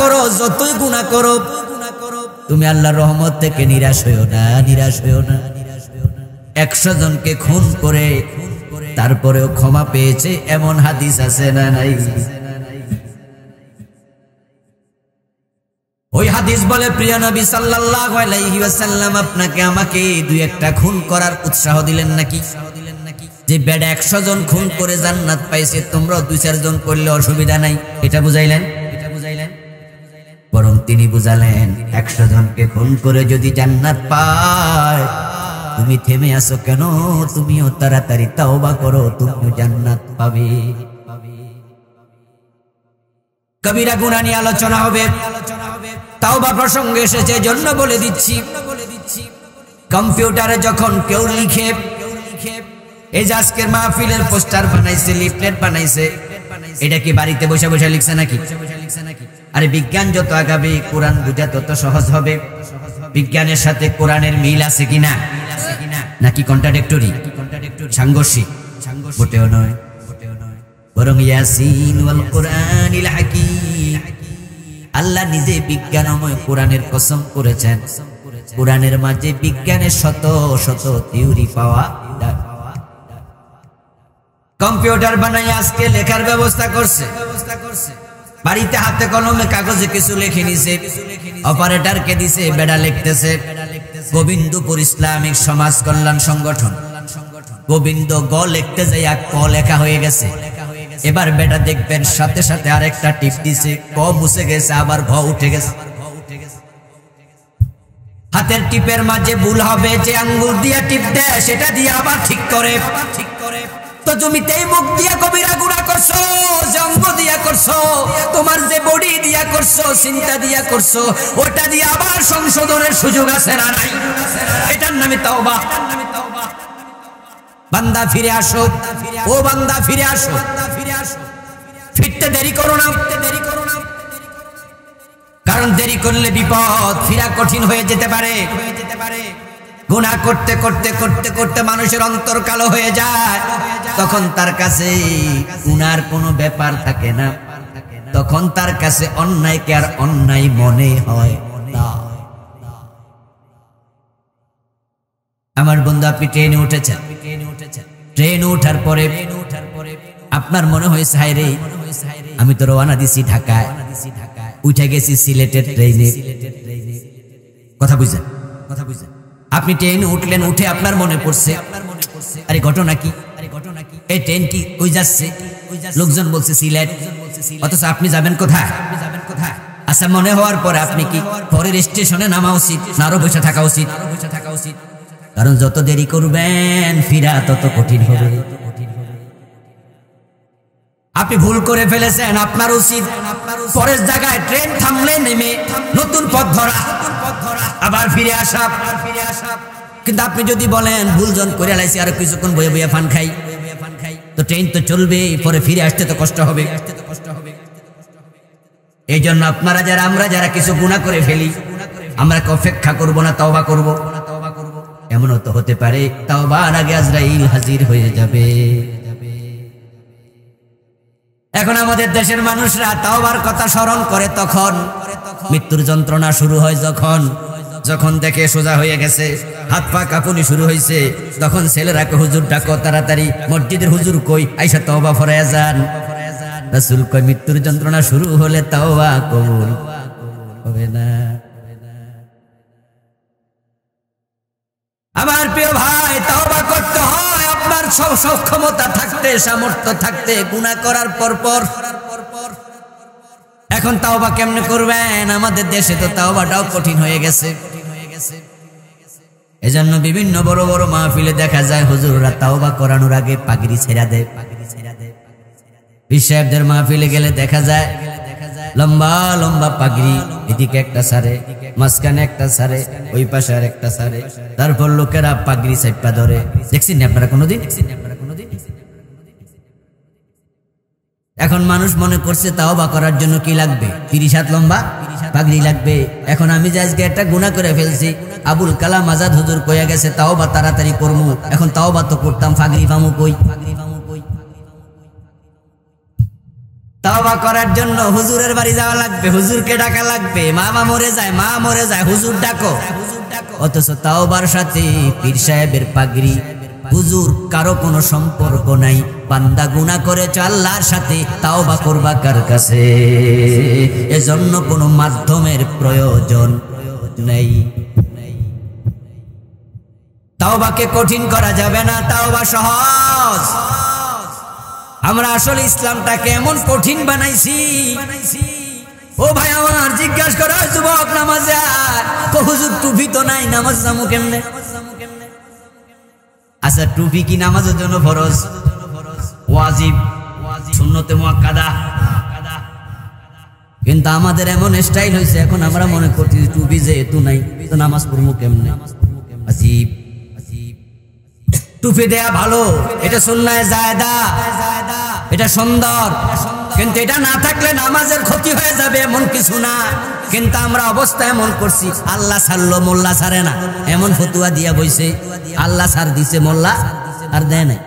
করো তুমি আল্লাহর রহমত থেকে নিরাশ হইও না। 100 জনকে খুন করে তারপরেও ক্ষমা পেয়েছে, এমন হাদিস আছে না নাই? ওই হাদিস বলে, প্রিয় নবী সাল্লাল্লাহু আলাইহি ওয়াসাল্লাম আপনাকে আমাকে দুই একটা খুন করার উৎসাহ দিলেন নাকি? যে বেডা 100 জন খুন করে জান্নাত পাইছে, তোমরা 2-4 জন করলে অসুবিধা নাই, এটা বুঝাইলেন? বরং তিনি বুঝালেন 100 জনকে খুন করে যদি জান্নাত পায়, তুমি থেমে আসো কেন? তুমিও তাড়াতাড়ি তাওবা করো, তুমিও জান্নাত পাবে। কবিরা গুনাহ নিয়ে আলোচনা হবে, তাওবা প্রসঙ্গে এসেছে জন্য বলে দিচ্ছি। কম্পিউটারে যখন কেউ লিখে, এই যে আজকের মাহফিলের পোস্টার বানাইছে, লিফলেট বানাইছে, এটা কি বাড়িতে বসে বসে লিখছে নাকি? আরে বিজ্ঞান যত আগাবে কোরআন বোঝা তত সহজ হবে। বিজ্ঞানের সাথে কোরআনের মিল আছে কিনা, নাকি কন্ট্রাডিক্টরি, সাংঘর্ষিক? মোটেও নয়, বরং ইয়াসিন ওয়াল কুরআনিল হাকীম, আল্লাহ নিজে বিজ্ঞানময় কোরআনের কসম করেছেন। কোরআনের মাঝে বিজ্ঞানের শত শত থিওরি পাওয়া যায়। কম্পিউটার বানাই আজকে লেখার ব্যবস্থা করছে, বাড়িতে হাতে কলমে কাগজে কিছু লিখে নিছে, অপারেটরকে দিছে, বেড়া লিখতেছে। গোবিন্দপুর ইসলামিক সমাজ কল্যাণ সংগঠন, গোবিন্দ গ লিখতে যাই ক লেখা হয়ে গেছে। এবার বেটা দেখবেন সাথে সাথে আরেকটা টিপ দিছে, ক মুছে গেছে, আবার ঘ উঠে গেছে। হাতের টিপের মাঝে ভুল হবে, যে আঙ্গুল দিয়ে টিপ দেয় সেটা দিয়ে আবার ঠিক করে। তো জমিতেই মুখ দিয়া কবিরা গুনাহ করছো, যে অঙ্গ দিয়া করছো, তোমার যে বডি দিয়া করছো, চিন্তা দিয়া করছো, ওটা দিয়ে আবার সংশোধনের সুযোগ আছে না নাই? এটার নামে তাওবা। বান্দা ফিরে আসো, ও বান্দা ফিরে আসো, ফিরতে দেরি করো না, কারণ দেরি করলে বিপদ, ফিরা কঠিন হয়ে যেতে পারে। গুনাহ করতে করতে করতে করতে মানুষের অন্তর কালো হয়ে যায়, তখন তার কাছে গুনার কোনো ব্যাপার থাকে না, তখন তার কাছে অন্যায়কে আর অন্যায় মনে হয় না। আমার বন্ধু, আপনি ট্রেনে উঠেছেন, ট্রেনে ওঠার পরে আপনার মনে হয়েছে হায় রে, আমি তো রওনা দিছি ঢাকায়, উঠে গেছি সিলেটের ট্রেনে। কথা বুঝছেন? আপনি ট্রেনে উঠলেন, উঠে আপনার মনে পড়ছে আরে ঘটনা কি, এই ট্রেনটি কই যাচ্ছে? লোকজন বলছে সিলেট, অথচ আপনি যাবেন কোথায়? আচ্ছা, মনে হওয়ার পরে আপনি কি পরের স্টেশনে নামা উচিত না আরো বসে থাকা উচিত? কারণ যত দেরি করবেন ফিরা তত কঠিন হবে। আপনি ভুল করে ফেলেছেন, আপনার উচিত পরের জায়গায় ট্রেন থামলে নেমে নতুন পথ ধরা, আবার ফিরে আসা। কিন্তু আপনি যদি বলেন ভুলজন করে লাইছি, আর কিছুক্ষণ বয়ে বয়ে ফান খাই, তো ট্রেন তো চলবে, পরে ফিরে আসতে তো কষ্ট হবে। এই জন্য আপনারা যারা, আমরা যারা কিছু গুনাহ করে ফেলি, আমরা কি অপেক্ষা করব না তওবা করব? এমনও তো হতে পারে তওবার আগে আজরাইল হাজির হয়ে যাবে। এখন আমাদের দেশের মানুষরা তওবার কথা স্মরণ করে তখন, মৃত্যুর যন্ত্রণা শুরু হয় যখন দেখে সোজা হয়ে গেছে, হাত পা কাঁপুনি শুরু হয়েছে, তখন ছেলেরাকে হুজুর ডাকো তাড়াতাড়ি, মসজিদের হুজুর কই, আইসা তওবা ফরায়া যান। রাসূল কয় মৃত্যুর যন্ত্রণা শুরু হলে তওবা কবুল হবে না। আমার প্রিয় ভাই, তওবা করতে হয় আপনার সক্ষমতা থাকতে, সামর্থ্য থাকতে, গুনাহ করার পর। এখন তাওবা কেমনে করবেন? আমাদের দেশে তো তাওবাটাও কঠিন হয়ে গেছে। এজন্য বিভিন্ন বড় বড় মাহফিলে দেখা যায় হুজুররা তাওবা করানোর আগে পাগড়ি ছেড়া দেয়। পীর সাহেবদের মাহফিলে গেলে দেখা যায় লম্বা লম্বা পাগড়ি, এদিকে একটা সারে, মাঝখানে একটা সারে, ওই পাশে আর একটা সারে, তারপর লোকেরা পাগড়ি চাইপা ধরে। দেখছেন না আপনারা কোনোদিন? এখন মানুষ মনে করছে তাওবা করার জন্য কি লাগবে? 30 হাত লম্বা পাগড়ি লাগবে। এখন আমি যে আজকে একটা গুনাহ করে ফেলছি, আবুল কালাম আজাদ হুজুর কইয়া গেছে তাওবা তাড়াতাড়ি করমু, এখন তাওবা তো করতাম, পাগড়ি পামু কই? তাওবা করার জন্য হুজুরের বাড়ি যাওয়া লাগবে, হুজুরকে ডাকা লাগবে, মা মরে যায়, হুজুর ডাকো। অথচ তাওবার সাথে পীর সাহেবের পাগড়ি, হুজুর কারো কোনো সম্পর্ক নাই। বান্দা গুনাহ করেছে আল্লাহর সাথে, তাওবা করবা কার কাছে? এজন্য কোনো মাধ্যমের প্রয়োজন নেই। তাওবাকে কঠিন করা যাবে না, তাওবা সহজ। আমরা আসলে ইসলামটাকে এমন কঠিন বানাইছি। ও ভাই আমার, জিজ্ঞাসা করা যুবক নামাজে হুজুর টুপি তো নাই, নামাজ জামু কেমনে? আচ্ছা, টুপি কি নামাজের জন্য ফরজ? ওয়াজিব, সুন্নতে মুআক্কাদা। কিন্তু আমাদের এমন স্টাইল হয়েছে, এখন আমরা মনে করছি টুপি যেহেতু নাই তো নামাজ পড়বো কেমনে? আজীব। টুপি দেয়া ভালো, এটা সুন্নায়ে জায়েদা, এটা সুন্দর, কিন্তু এটা না থাকলে নামাজের ক্ষতি হয়ে যাবে এমন কিছু না। কিন্তু আমরা অবস্থা এমন করছি, আল্লাহ ছাড়লো মোল্লা ছাড়ে না, এমন ফতুয়া দিয়া বইছে। আল্লাহ ছাড় দিছে, মোল্লা আর দেয় নাই।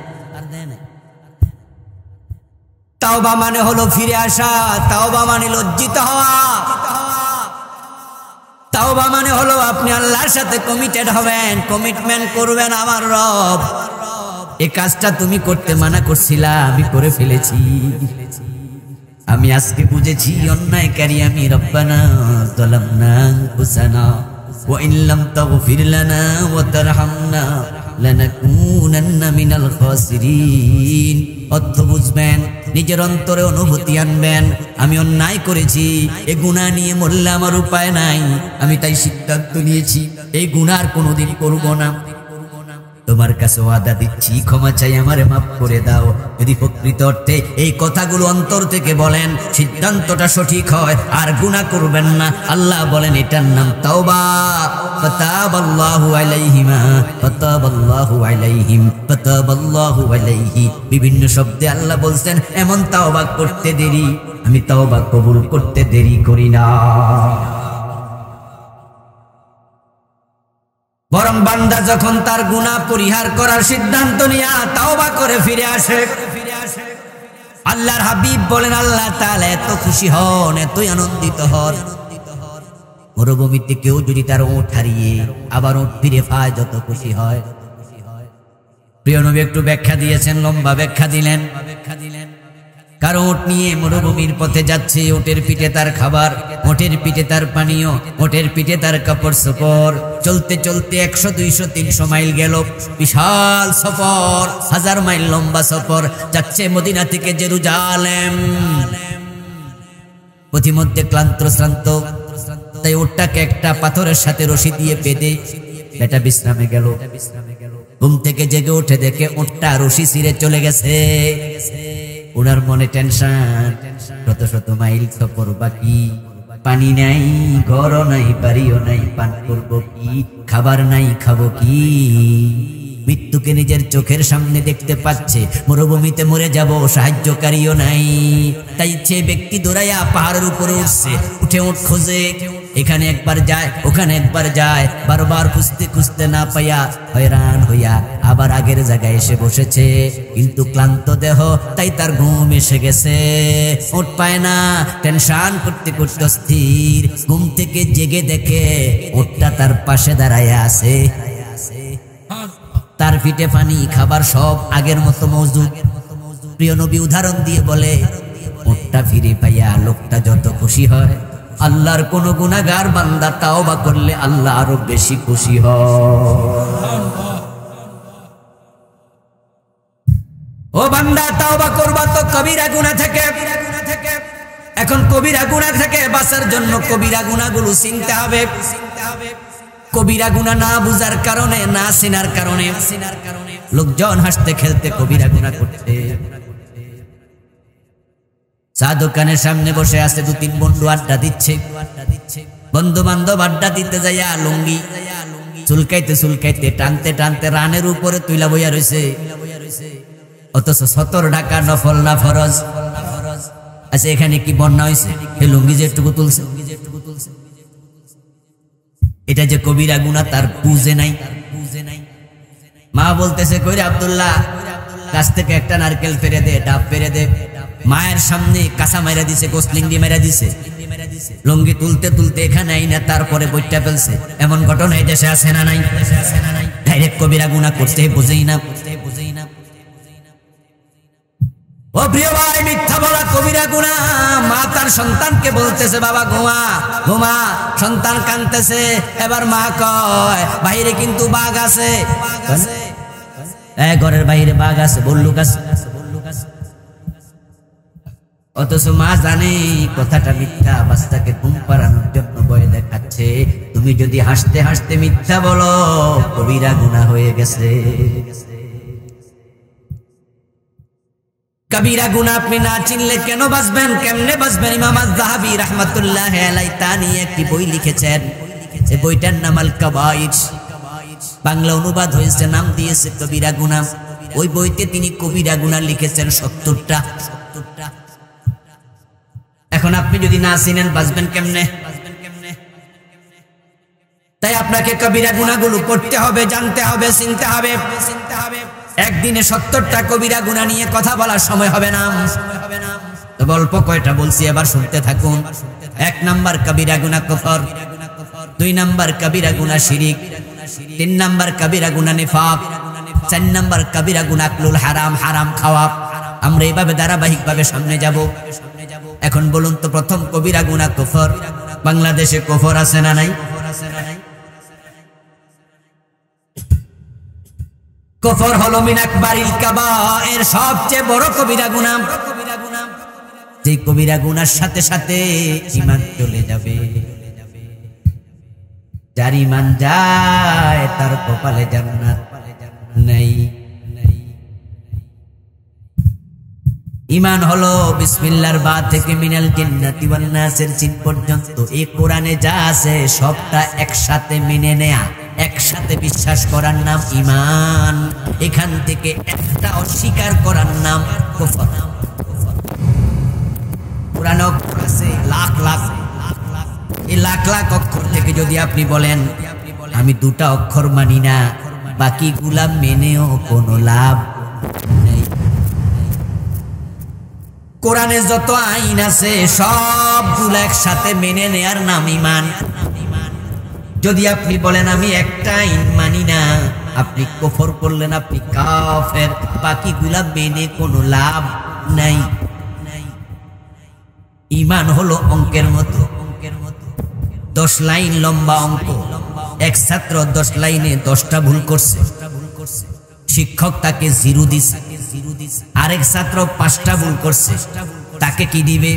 তাওবা মানে হলো ফিরে আসা, তাওবা মানে লজ্জিত হওয়া, তাওবা মানে হলো আপনি আল্লাহর সাথে কমিটেড হবেন, কমিটমেন্ট করবেন। আমার রব, এই কাজটা তুমি করতে মানা করছিলা, আমি করে ফেলেছি, আমি আজকে বুঝেছি অন্যায়কারী আমি। রব্বানা যালামনা আনফুসানা ওয়া ইন লাম তাগফির লানা ওয়া তারহামনা লানাকুনান্না মিনাল খাসিরিন। অর্থ বুঝবেন, নিজের অন্তরে অনুভূতি আনবেন, আমি অন্যায় করেছি, এই গুনাহ নিয়ে মরলে আমার উপায় নাই, আমি তাই সিদ্ধান্ত নিয়েছি এই গুনাহ আর কোনোদিন করব না। তোমার কাছে ওয়াদা দিচ্ছি, ক্ষমা চাই, আমারে মাফ করে দাও। যদি প্রকৃত অর্থে এই কথাগুলো অন্তর থেকে বলেন, সিদ্ধান্তটা সঠিক হয়, আর গুনাহ করবেন না। আল্লাহ বলেন এটার নাম তাওবা। ফাতাবাল্লাহু আলাইহিমা ফাতাবাল্লাহু আলাইহিম ফাতাবাল্লাহু আলাইহি। বিভিন্ন শব্দে আল্লাহ বলছেন এমন তাওবা করতে দেরি, আমি তাওবা কবুল করতে দেরি করি না। বরং বান্দা যখন তার গুনাহ পরিহার করার সিদ্ধান্ত নিয়ে তাওবা করে ফিরে আসে, আল্লাহর হাবিব বলেন আল্লাহ তাআলা এত খুশি হন, এতই আনন্দিত হন। মরুভূমিতে কেউ যদি তার ওট হারিয়ে আবার ওট ফিরে পায়, যত খুশি হয়। প্রিয় নবী একটু ব্যাখ্যা দিয়েছেন, লম্বা ব্যাখ্যা দিলেন। কারো ওট নিয়ে মরুভূমির পথে যাচ্ছে, ওটের পিঠে তার খাবার, ওটের পিঠে তার পানীয়, ওটের পিঠে তার কাপড় চোপড়। চলতে চলতে 100, 200, 300 মাইল গেল, বিশাল সফর, 1000 মাইল লম্বা সফর, যাচ্ছে মদিনা থেকে জেরুজালেম। পথিমধ্যে ক্লান্ত শ্রান্ত, তাই ওটটাকে একটা পাথরের সাথে রশি দিয়ে বেঁধে বেটা বিশ্রামে গেল। ঘুম থেকে জেগে উঠে দেখে ওটটা রশি ছিঁড়ে চলে গেছে। ওনার মনে টেনশন, শত শত মাইল সফর বাকি, পানি নাই, ঘরও নাই, বাড়িও নাই, পান করবো কি, খাবার নাই, খাবো কি। মৃত্যুকে নিজের চোখের সামনে দেখতে পাচ্ছে, মরুভূমিতে মরে যাব, সাহায্যকারীও নাই। তাই সে ব্যক্তি দৌড়াইয়া পাহাড়ের উপরে উঠছে, উঠে ওঠ খোঁজে, এখানে একবার যায়, ওখানে একবার যায়, বারবার খুঁজতে খুঁজতে না পাইয়া হয়রান হইয়া আবার আগের জায়গায় এসে বসেছে। কিন্তু ক্লান্ত দেহ, তাই তার ঘুম এসে গেছে, ওঠ পায় না, টেনশন করতে করতে অস্থির। ঘুম থেকে জেগে দেখে ওঠটা তার পাশে দাঁড়াইয়া আছে, তার পিঠে পানি, খাবার সব আগের মতো মজুদ। প্রিয় নবী উদাহরণ দিয়ে বলে, ওঠটা ফিরে পাইয়া লোকটা যত খুশি হয়, আল্লাহর কোন গুনাহগার বান্দা তাওবা করলে আল্লাহ আরো বেশি খুশি হয়। ও বান্দা, তাওবা করবা তো কবিরা গুনাহ থেকে। এখন কবিরা গুনাহ থেকে বাঁচার জন্য কবিরা গুনাহগুলো চিনতে হবে। কবিরা গুনাহ না বুঝার কারণে, না চিনার কারণে লোকজন হাসতে খেলতে কবিরা গুনাহ করতে। চা দোকানের সামনে বসে আছে 2-3 বন্ধু আড্ডা দিচ্ছে। বন্ধু বান্ধব আড্ডা দিতে যাইয়া লুঙ্গি চুলকাইতে চুলকাইতে, টানতে টানতে রানের উপরে তুইলা বইয়া রয়েছে। অথচ 70 টাকা নফল না ফরজ। আচ্ছা, এখানে কি বন্যা হয়েছে? এই লুঙ্গি যেটুকু তুলছে, এটা যে কবিরা গুনাহ তার বুঝে নাই। মা বলতেছে, কইরে আব্দুল্লাহ, গাছ থেকে একটা নারকেল ফেরে দে, ডাব ফেরে দে। মায়ের সামনে কাঁচা মাইরা দিছে, গোসলিঙ্গি মাইরা দিছে। লুঙ্গি তুলতে তুলতে এখানে আইনা তারপরে বইটা ফেলছে। এমন ঘটনা এই দেশে আছে না নাই? ডাইরেক্ট কবিরা গুনাহ করতে বুঝেই না। ও প্রিয় ভাই, মিথ্যা বলা কবিরা গুনাহ। মা তার সন্তানকে বলতেছে, বাবা ঘুমা ঘুমা। সন্তান কাঁদতেছে। এবার মা কয়, বাইরে কিন্তু বাঘ আছে। ঘরের বাইরে বাঘ আছে, বল্লুক আছে। অথচ মা জানে কথাটা মিথ্যা, বাচ্চাকে ঘুম পাড়ানোর জন্য ভয় দেখাচ্ছে। তুমি যদি হাসতে হাসতে মিথ্যা বলো, কবিরা গুনাহ হয়ে গেছে। কবিরা গুনাহ আপনি না চিনলে কেন বাঁচবেন, কেমনে বাঁচবেন? ইমাম আয-যাহাবী রাহমাতুল্লাহি আলাইহি তা নিয়ে একটি বই লিখেছেন। এই বইটার নাম আল কাবাইর, বাংলা অনুবাদ হয়েছে, নাম দিয়েছে কবিরা গুনাহ। ওই বইতে তিনি কবিরা গুনাহ লিখেছেন 70টা। এখন আপনি যদি না চিনেন বাঁচবেন কেমনে? তাই আপনাকে কবিরা গুনাহগুলো করতে হবে, জানতে হবে, চিনতে হবে। একদিনে 70টা কবিরা গুনাহ নিয়ে কথা বলার সময় হবে না। তো গল্প কয়টা বলছি এবার শুনতে থাকুন। 1 নাম্বার কবিরা গুনাহ কুফর, 2 নাম্বার কবিরা গুনাহ শিরক, 3 নাম্বার কবিরা গুনাহ নিফাক, 4 নাম্বার কবিরা গুনাহ আকলুল হারাম, হারাম খাওয়া। আমরা এইভাবে ধারাবাহিকভাবে সামনে যাব। এখন বলুন তো, প্রথম কবিরা গুনাহ কুফর। বাংলাদেশে কুফর আছে না নাই? কুফর হলো মিন আকবারিল কাবায়ের, সবচেয়ে বড় কবিরা গুনাহ। যে কবিরা গুনার সাথে সাথে ঈমান চলে যাবে। যার ঈমান যায় তার কপালে জান্নাত নাই। ঈমান হলো বিসমিল্লাহর বা থেকে মিনাল জিন্নাতি ওয়ান নাসের চিন পর্যন্ত। এই কোরআনে যা আছে সবটা একসাথে মেনে নেয়া, একসাথে বিশ্বাস করার নাম ঈমান। এখান থেকে একটা অস্বীকার করার নাম কুফর। কোরআনে অক্ষর আছে লাখ লাখ, এই লাখ লাখ অক্ষর থেকে যদি আপনি বলেন আমি 2টা অক্ষর মানি না, বাকিগুলা মেনেও কোনো লাভ নেই। কোরআনে যত আইন আছে সবগুলো একসাথে মেনে নেয়ার নাম ঈমান। যদি আপনি বলেন আমি একটা আইন মানি না, আপনি কুফর করলেন, আপনি কাফের। বাকিগুলা মেনে কোনো লাভ নাই। ঈমান হলো অঙ্কের মতো, 10 লাইন লম্বা অঙ্ক। এক ছাত্র 10 লাইনে 10টা ভুল করছে, শিক্ষক তাকে 0 দিছে। আরেক ছাত্র 5টা ভুল করছে, তাকে কি দিবে?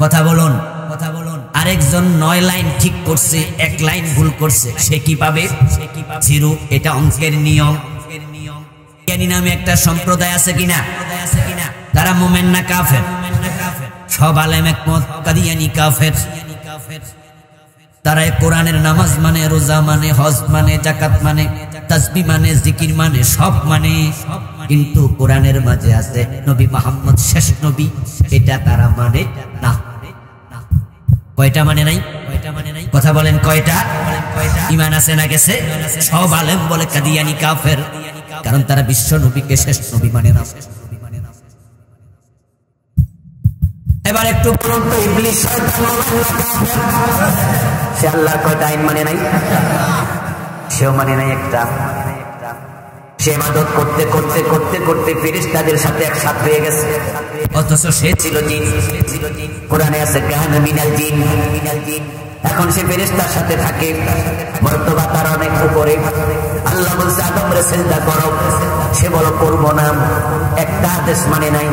কথা বলুন। আরেকজন 9 লাইন ঠিক করছে, 1 লাইন ভুল করছে, সে কি পাবে? 0। এটা অঙ্কের নিয়ম। কাদিয়ানী নামে একটা সম্প্রদায় আছে কিনা? তারা মুমিন না কাফের? সব আলেম একমত কাদিয়ানী কাফের। তারা কোরআনের নামাজ মানে, রোজা মানে, হজ মানে, যাকাত মানে, তাসবিহ মানে, জিকির মানে, সব মানে। কিন্তু কোরআনের মাঝে আছে নবী মুহাম্মদ শেষ নবী, এটা তারা মানে না। কয়টা মানে নাই? কথা বলেন কয়টা? ঈমান আছে না গেছে? সব আলেম বলে কাদিয়ানী কাফের, কারণ তারা বিশ্ব নবীকে শেষ নবী মানে না। এবার একটু বলুন তো, ইবলিস শয়তান সে আল্লাহর কয়টা আইন মানে নাই? সেও মানে নাই একটা। সে ইবাদত করতে করতে করতে করতে ফেরেশতাদের সাথে একসাথে হয়ে গেছে, অথচ সে ছিল জিন। কোরআনে আছে কানা মিনাল জিন। এখন সে ফেরেশতার সাথে থাকে, মর্তবা তার অনেক উপরে। আল্লাহ বলছে আদমরে সিজদা করো, সে বলো করবো না। একটা আদেশ মানে নাই।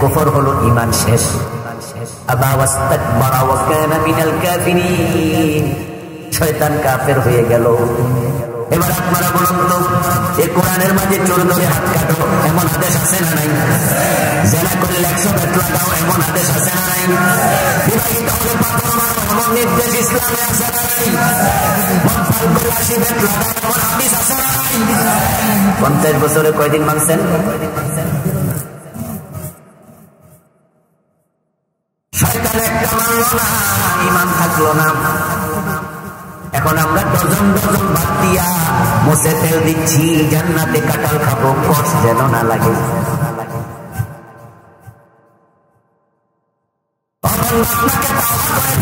কুফর হলো ঈমান শেষ। আবা ওয়াস্তাকবারা ওয়া কানা মিনাল কাফিরিন, শয়তান কাফের হয়ে গেল। এবার আপনারা বলুন তো, এই কোরআনের মাঝে চোর ধরে হাত কাটো এমন আদেশ আছে না নাই? জেনা করলে 100 বেত লাগাও এমন আদেশ আছে না নাই? বিবাহিত হলে পাথর মারো এমন নির্দেশ ইসলামে আছে না নাই? মদপান করলে 80 বেত লাগাও এমন হাদিস আছে না নাই? 50 বছরে কয়দিন মানছেন? শয়তান একটা মানলো না, ঈমান থাকলো না। এখন আমরা ডজন ডজন বাদ দিয়া মুছে তেল দিচ্ছি, জান্নাতে কাঁঠাল খাবো, কষ্ট যেন না লাগে।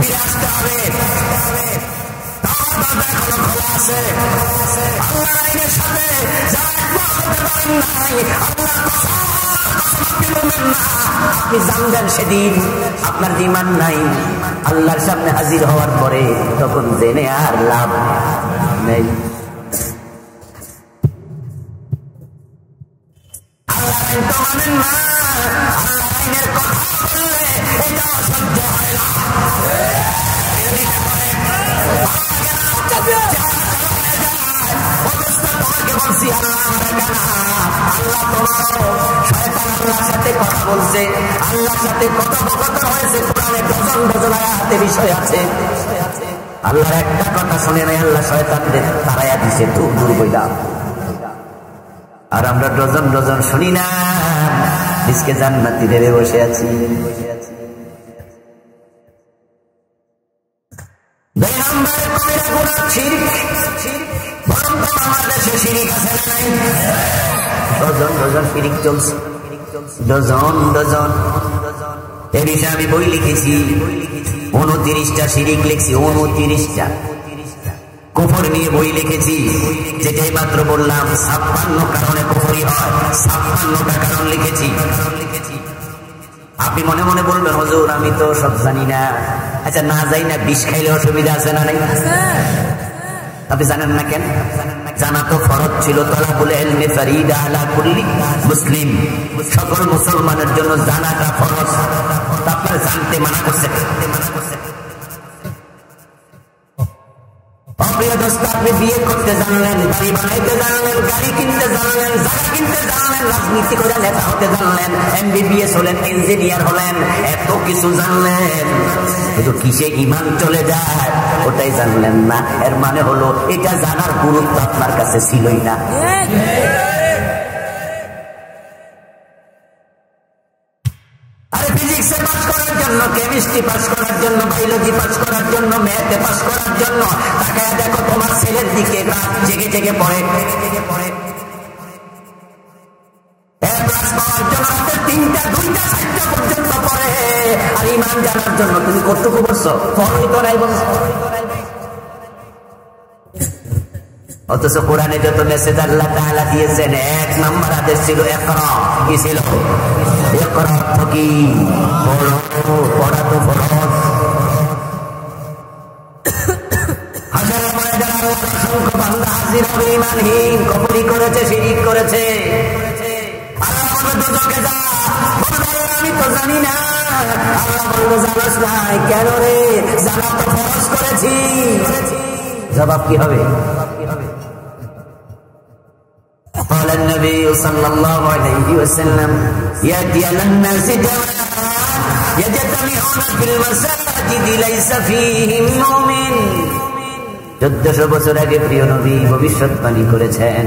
ফিরে আসতে হবে। খোলা আছে আল্লাহর আইনের সাথে আপনি জানবেন সেদিন আপনার ঈমান নাই। আল্লাহর সামনে হাজির হওয়ার পরে তখন জেনে আর লাভ নেই। আল্লাহর আইন তো মানেন না, আল্লাহর আইনের কথা বললে এটা সহ্য হয় না। তোমাকে বলছি আল্লাহ আমার কানা, আল্লাহ তোমার শয়তান আল্লাহর সাথে বলছে, আল্লাহর সাথে কথোপকথন হয়েছে, কোরআনে ডজন ডজন আয়াতে বিষয় আছে। আল্লাহর একটা কথা শুনে নাই, আল্লাহ শয়তানদের তারাইয়া দিছে, দূর দূর কইরা। আর আমরা ডজন ডজন শুনি না, আজকে জান্নাতি ভেবে বসে আছি। দুই নম্বরে কবিরা গুনাহ শিরক। বরং তো বাংলাদেশে শিরক আছে না নাই? ডজন ডজন শিরক চলছে, ডজন ডজন। এ বিষয়ে আমি বই লিখেছি, 29টা শিরক লিখছি, 29টা। কুফর নিয়ে বই লিখেছি, যেটাই মাত্র বললাম 56 কারণে কুফরি হয়, 56টা কারণ লিখেছি। আপনি মনে মনে বলবেন, হুজুর আমি তো সব জানি না। আচ্ছা, না যাই না, বিষ খাইলে অসুবিধা আছে না নাই? আপনি জানেন না কেন? জানা তো ফরজ ছিল। তালাবুল ইলমি ফরিদা আলা কুল্লি মুসলিম, সকল মুসলমানের জন্য জানাটা ফরজ। আপনার জানতে মানা করছে। প্রিয় দোস্ত, আপনি বিয়ে করতে জানলেন, বাড়ি বানাইতে জানলেন, গাড়ি কিনতে জানলেন, জায়গা কিনতে জানলেন, রাজনীতি করে নেতা হতে জানলেন, MBBS হলেন, ইঞ্জিনিয়ার হলেন, এত কিছু জানলেন, কিন্তু কিসে ঈমান চলে যায় ওটাই জানলেন না। এর মানে হলো এটা জানার গুরুত্ব আপনার কাছে ছিলই না। ফিজিক্সে পাস করার জন্য, কেমিস্ট্রি পাস করার জন্য, বায়োলজি পাস করার জন্য, ম্যাথে পাস করার জন্য তাকায় দেখো তোমার ছেলের দিকে, রাত জেগে জেগে পড়ে। পাওয়ার জন্য রাতে 3টা 2টা 4টা পর্যন্ত পড়ে। আর ঈমান জানার জন্য তুমি কতটুকু বলছো? ফলই তো নাই বলছো। অথচ কোরআনে যত মেসেজ আল্লাহ তাআলা দিয়েছেন, 1 নম্বর আদেশ ছিল ইকরা। কি ছিল? ইকরা কি? পড়ো, পড়া তো ফরজ। হাজারের ময়দানে অসংখ্য বান্দা হাজির হবে ঈমানহীন, কুফরি করেছে, শিরক করেছে। আল্লাহ বলবে দুজকে যা, বলবে আমি তো জানি না। আল্লাহ বলবে জানাস নাই কেন রে? জানা তো ফরজ করেছি। জবাব কি হবে? قال النبي صلى الله عليه وسلم يأتي على الناس يجتمعون في المساجد ليس فيهم مؤمن। 1400 বছর আগে প্রিয় নবী ভবিষ্যৎবাণী করেছেন,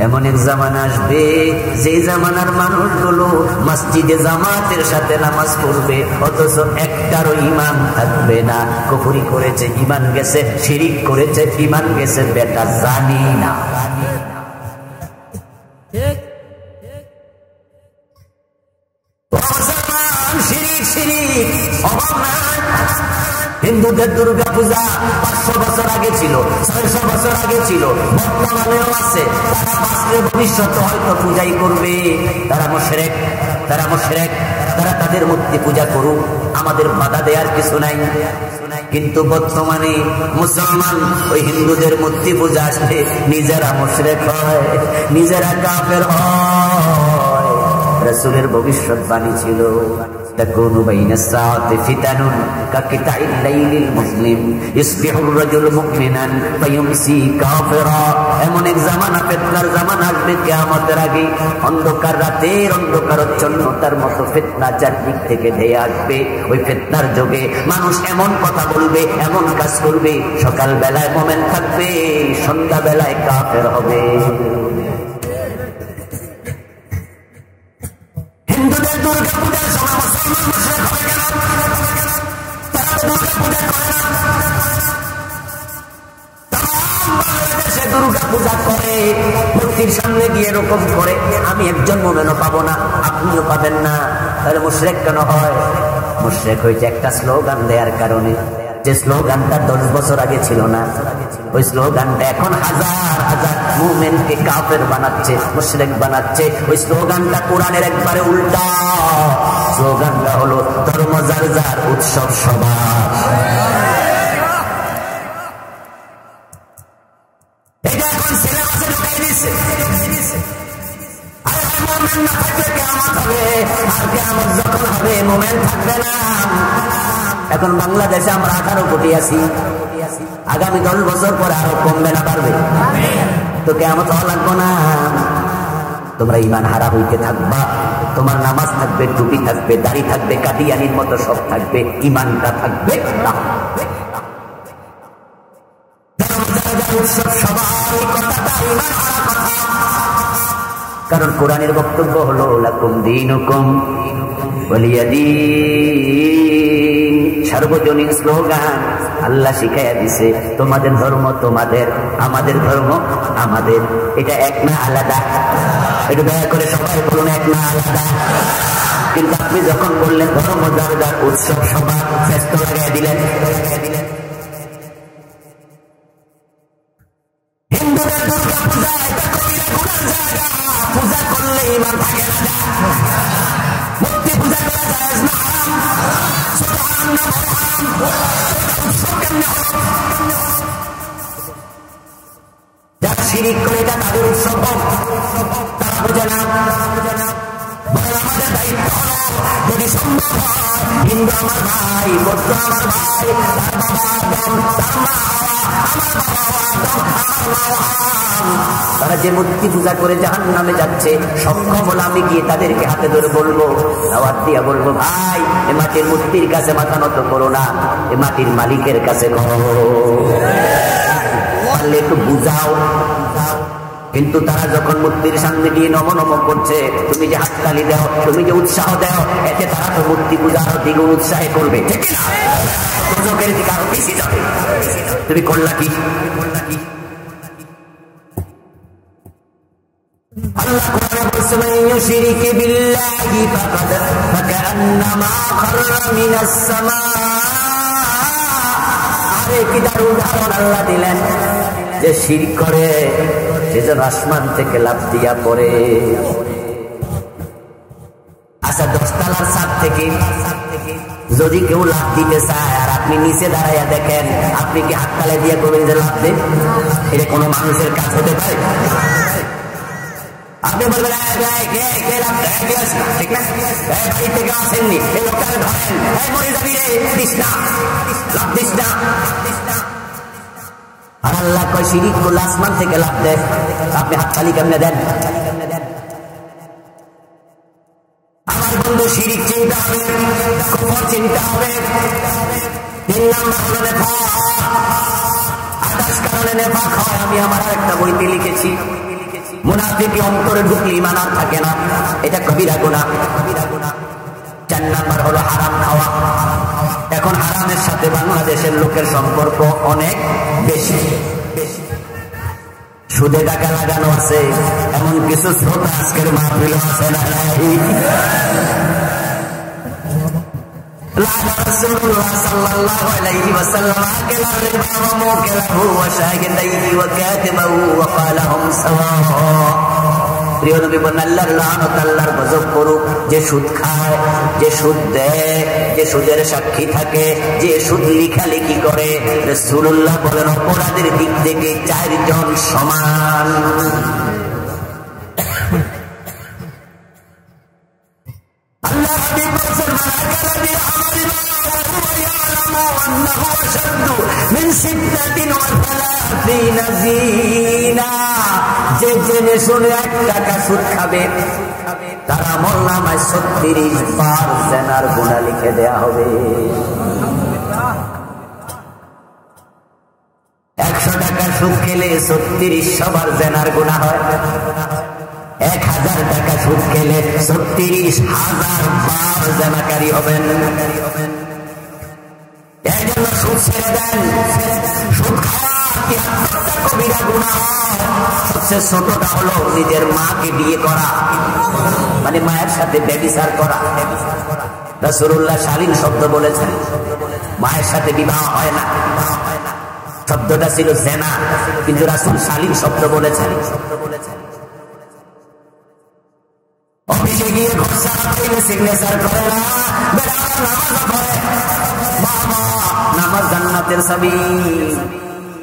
এমন এক জামানা আসবে যে জামানার মানুষগুলো মসজিদে জামাতের সাথে নামাজ পড়বে, অথচ একটারও ঈমান থাকবে না। কুফরি করেছে, ঈমান গেছে, শিরক করেছে, ঈমান গেছে, বেটা জানি না। হিন্দুদের দুর্গা পূজা 500 বছর আগে ছিল, 600 বছর আগে ছিল, বর্তমানেও আছে। তারা বাঁচলে ভবিষ্যতে হয়তো পূজাই করবে। তারা মুশরিক, তারা মুশরিক, তারা তাদের মূর্তি পূজা করুক, আমাদের বাধা দেওয়ার কিছু নাই। কিন্তু বর্তমানে মুসলমান ওই হিন্দুদের মূর্তি পূজা আসলে নিজেরা মুশরিক হয়, নিজেরা কাফের হয়। রাসূলের ভবিষ্যৎবাণী ছিল, تكون بين الساعة فتن كقطع الليل المظلم يصبح الرجل مؤمنا فيمسي كافرا। এমন এক জামানা, ফিতনার জামানা আসবে কিয়ামতের আগে। অন্ধকার রাতের অন্ধকারচ্ছন্নতার মতো ফিতনা চারদিক থেকে ধেয়ে আসবে। ওই ফিতনার যুগে মানুষ এমন কথা বলবে, এমন কাজ করবে, সকাল বেলায় মুমিন থাকবে, সন্ধ্যা বেলায় কাফের হবে। হিন্দুদের দুর্গা পূজার সময় মুসলমান মুশরিক হবে কেন? তারা তো দুর্গা পূজা করে না। বাংলাদেশে দুর্গা পূজা করে, মূর্তির সামনে গিয়ে এরকম করে। আমি একজন মুমিনও পাবো না, আপনিও পাবেন না। তাহলে মুশরিক কেন হয়? মুশরিক হয়েছে একটা স্লোগান দেওয়ার কারণে। যে স্লোগানটা 10 বছর আগে ছিল না, ওই স্লোগানটা এখন হাজার হাজার মুমিনকে কাফের বানাচ্ছে, মুশরিক বানাচ্ছে। ওই স্লোগানটা কোরআনের একবারে উল্টা। স্লোগানটা হলো ধর্ম যার যার, উৎসব সবার। এটা এখন সিলেবাসে ঢুকাই দিচ্ছে। আরে মুমিন না থাকলে কিয়ামত হবে, আর কিয়ামত যখন হবে মুমিন থাকবে না। এখন বাংলাদেশে আমরা 18 কোটি আছি, আগামী 10 বছর পরে আরো কমবে না বাড়বে? তো কিয়ামত হওয়া লাগবে না। তোমরা ঈমান হারা হইতে থাকবা, তোমার নামাজ থাকবে, টুপি থাকবে, দাড়ি থাকবে, কাদিয়ানির মতো সব থাকবে, ইমানটা থাকবে না। কারণ কোরআনের বক্তব্য হলো লাকুম দীনুকুম ওয়ালিয়া দীন, সার্বজনীন স্লোগান। আল্লাহ শিখাইয়া দিছে তোমাদের ধর্ম তোমাদের, আমাদের ধর্ম আমাদের। এটা এক না আলাদা? একটু দয়া করে সবাই বলুন এক না আলাদা। কিন্তু আপনি যখন বললেন ধর্ম যার যার, উৎসব সবার ব্যস্ত লাগাই দিলেন। হিন্দুদের দুর্গা পূজা এটা কবিরা গুনার জায়গা, পূজা করলে ইমান থাকে না। মূর্তি পূজা করা জায়েজ না হারাম? ছোট হারাম না বড় হারাম? উৎসব কেমনে হলো? যারা শিরিক করে এটা তাদের উৎসব, তারা বোঝে না। আমাদের দায়িত্ব হলো যদি সম্ভব হয়, হিন্দু আমার ভাই, বৌদ্ধ আমার ভাই, তার বাবা আদম, তার মা হাওয়া, আমার বাবা আদম, তারা যে মূর্তি পূজা করে জাহান্নামে যাচ্ছে, সক্ষম হলে আমি গিয়ে তাদেরকে হাতে ধরে বলবো, দাওয়াত দিয়া বলবো, ভাই এ মাটির মূর্তির কাছে মাথা নত করো না, এ মাটির মালিকের কাছে করো, পারলে একটু বুঝাও। কিন্তু তারা যখন মূর্তির সামনে গিয়ে নম নম করছে, তুমি যে হাততালি দাও, তুমি যে উৎসাহ দাও, এতে তারা তো মূর্তি পূজা দ্বিগুণ উৎসাহে করবে, ঠিক না? প্রযোগের দিকে আরো বেশি যাবে। তুমি করলা কি? আল্লাহ কোরআনে বলেছে মান ইউশরিক বিল্লাহি ফাকাদ ফাকান্নামা খাররা মিনাস সামা। আরে কি দারুণ উদাহরণ আল্লাহ দিলেন, যে শিরক করে সে যেন আসমান থেকে লাফ দিয়া পড়ে। আচ্ছা 10 তলার ছাদ থেকে যদি কেউ লাফ দিতে চায় আর আপনি নিচে দাঁড়াইয়া দেখেন, আপনি কি হাততালি দিয়ে করবেন যে লাফ দেন? এটা কোনো মানুষের কাজ হতে পারে? আপনি বলবেন কে লাফ দেয়, ঠিক না? বাড়ি থেকে আসেননি, এই লোকটাকে ধরেন, মরে যাবি রে, দিস না, লাফ দিস না। আর আল্লাহ কয় শিরিক করলে আসমান থেকে লাফ দেয়, আপনি হাততালি কেমনে দেন? আমার বন্ধু শিরিক চিন্তা হবে, কুফর চিন্তা হবে। 3 নম্বর হলো নেফাক। 28 কারণে নেফাক হয়, আমি আমার একটা বইতে লিখেছি। মুনাফিকি অন্তরে ঢুকলে ঈমান আর থাকে না, এটা কবিরা গুনাহ। 4 নম্বর হলো হারাম খাওয়া। এখন হারামের সাথে বাংলাদেশের লোকের সম্পর্ক অনেক বেশি। সুদে টাকা লাগানো আছে, এমন কিছু শ্রোতা আজকের মাহফিল আছে না? রাসূলুল্লাহ সাল্লাল্লাহু আলাইহি ওয়াসাল্লাম আকালা রিবা ওয়া মুকালাহু ওয়া শাহিদাইহি ওয়া কাতিবাহু ওয়া ক্বালাহুম সাওয়া। প্রিয় নবী বলেন আল্লাহর লানত, আল্লাহর গজব করুক যে সুদ খায়, যে সুদ দেয়, যে সুদের সাক্ষী থাকে, যে সুদ লেখালেখি করে। রাসূলুল্লাহ বলেন অপরাধের দিক থেকে 4 জন সমান। আল্লাহ হাবিব বলেন মালাকা বি আমালি মা হুয়া ইয়ালামু আন্নাহু আশাদ্দু মিন 36 জিনা। যে জেনে শুনে 1 টাকা সুদ খাবে, তার আমলনামায় 36 বার জিনার গুনাহ লিখে দেয়া হবে। 100 টাকা সুদ খেলে 36 বার জিনার গুনাহ হয়। 1000 টাকা সুদ খেলে 36,000 বার জিনাকারী হবেন। এই জন্য সুদ ছেড়ে দেন। সুদ খাওয়া কি কবিরা গুনাহ? সবচেয়ে ছোটটা হলো নিজের মাকে বিয়ে করা, মানে মায়ের সাথে ব্যভিচার করা। রাসূলুল্লাহ শালীন শব্দ বলেছেন, মায়ের সাথে বিবাহ হয় না, শব্দটা ছিল জেনা, কিন্তু রাসূল শালীন শব্দ বলেছেন। অফিসে গিয়ে ঘর সারা সিগনেচার করে না, নামাজ পড়ে। বাবা, নামাজ জান্নাতের চাবি,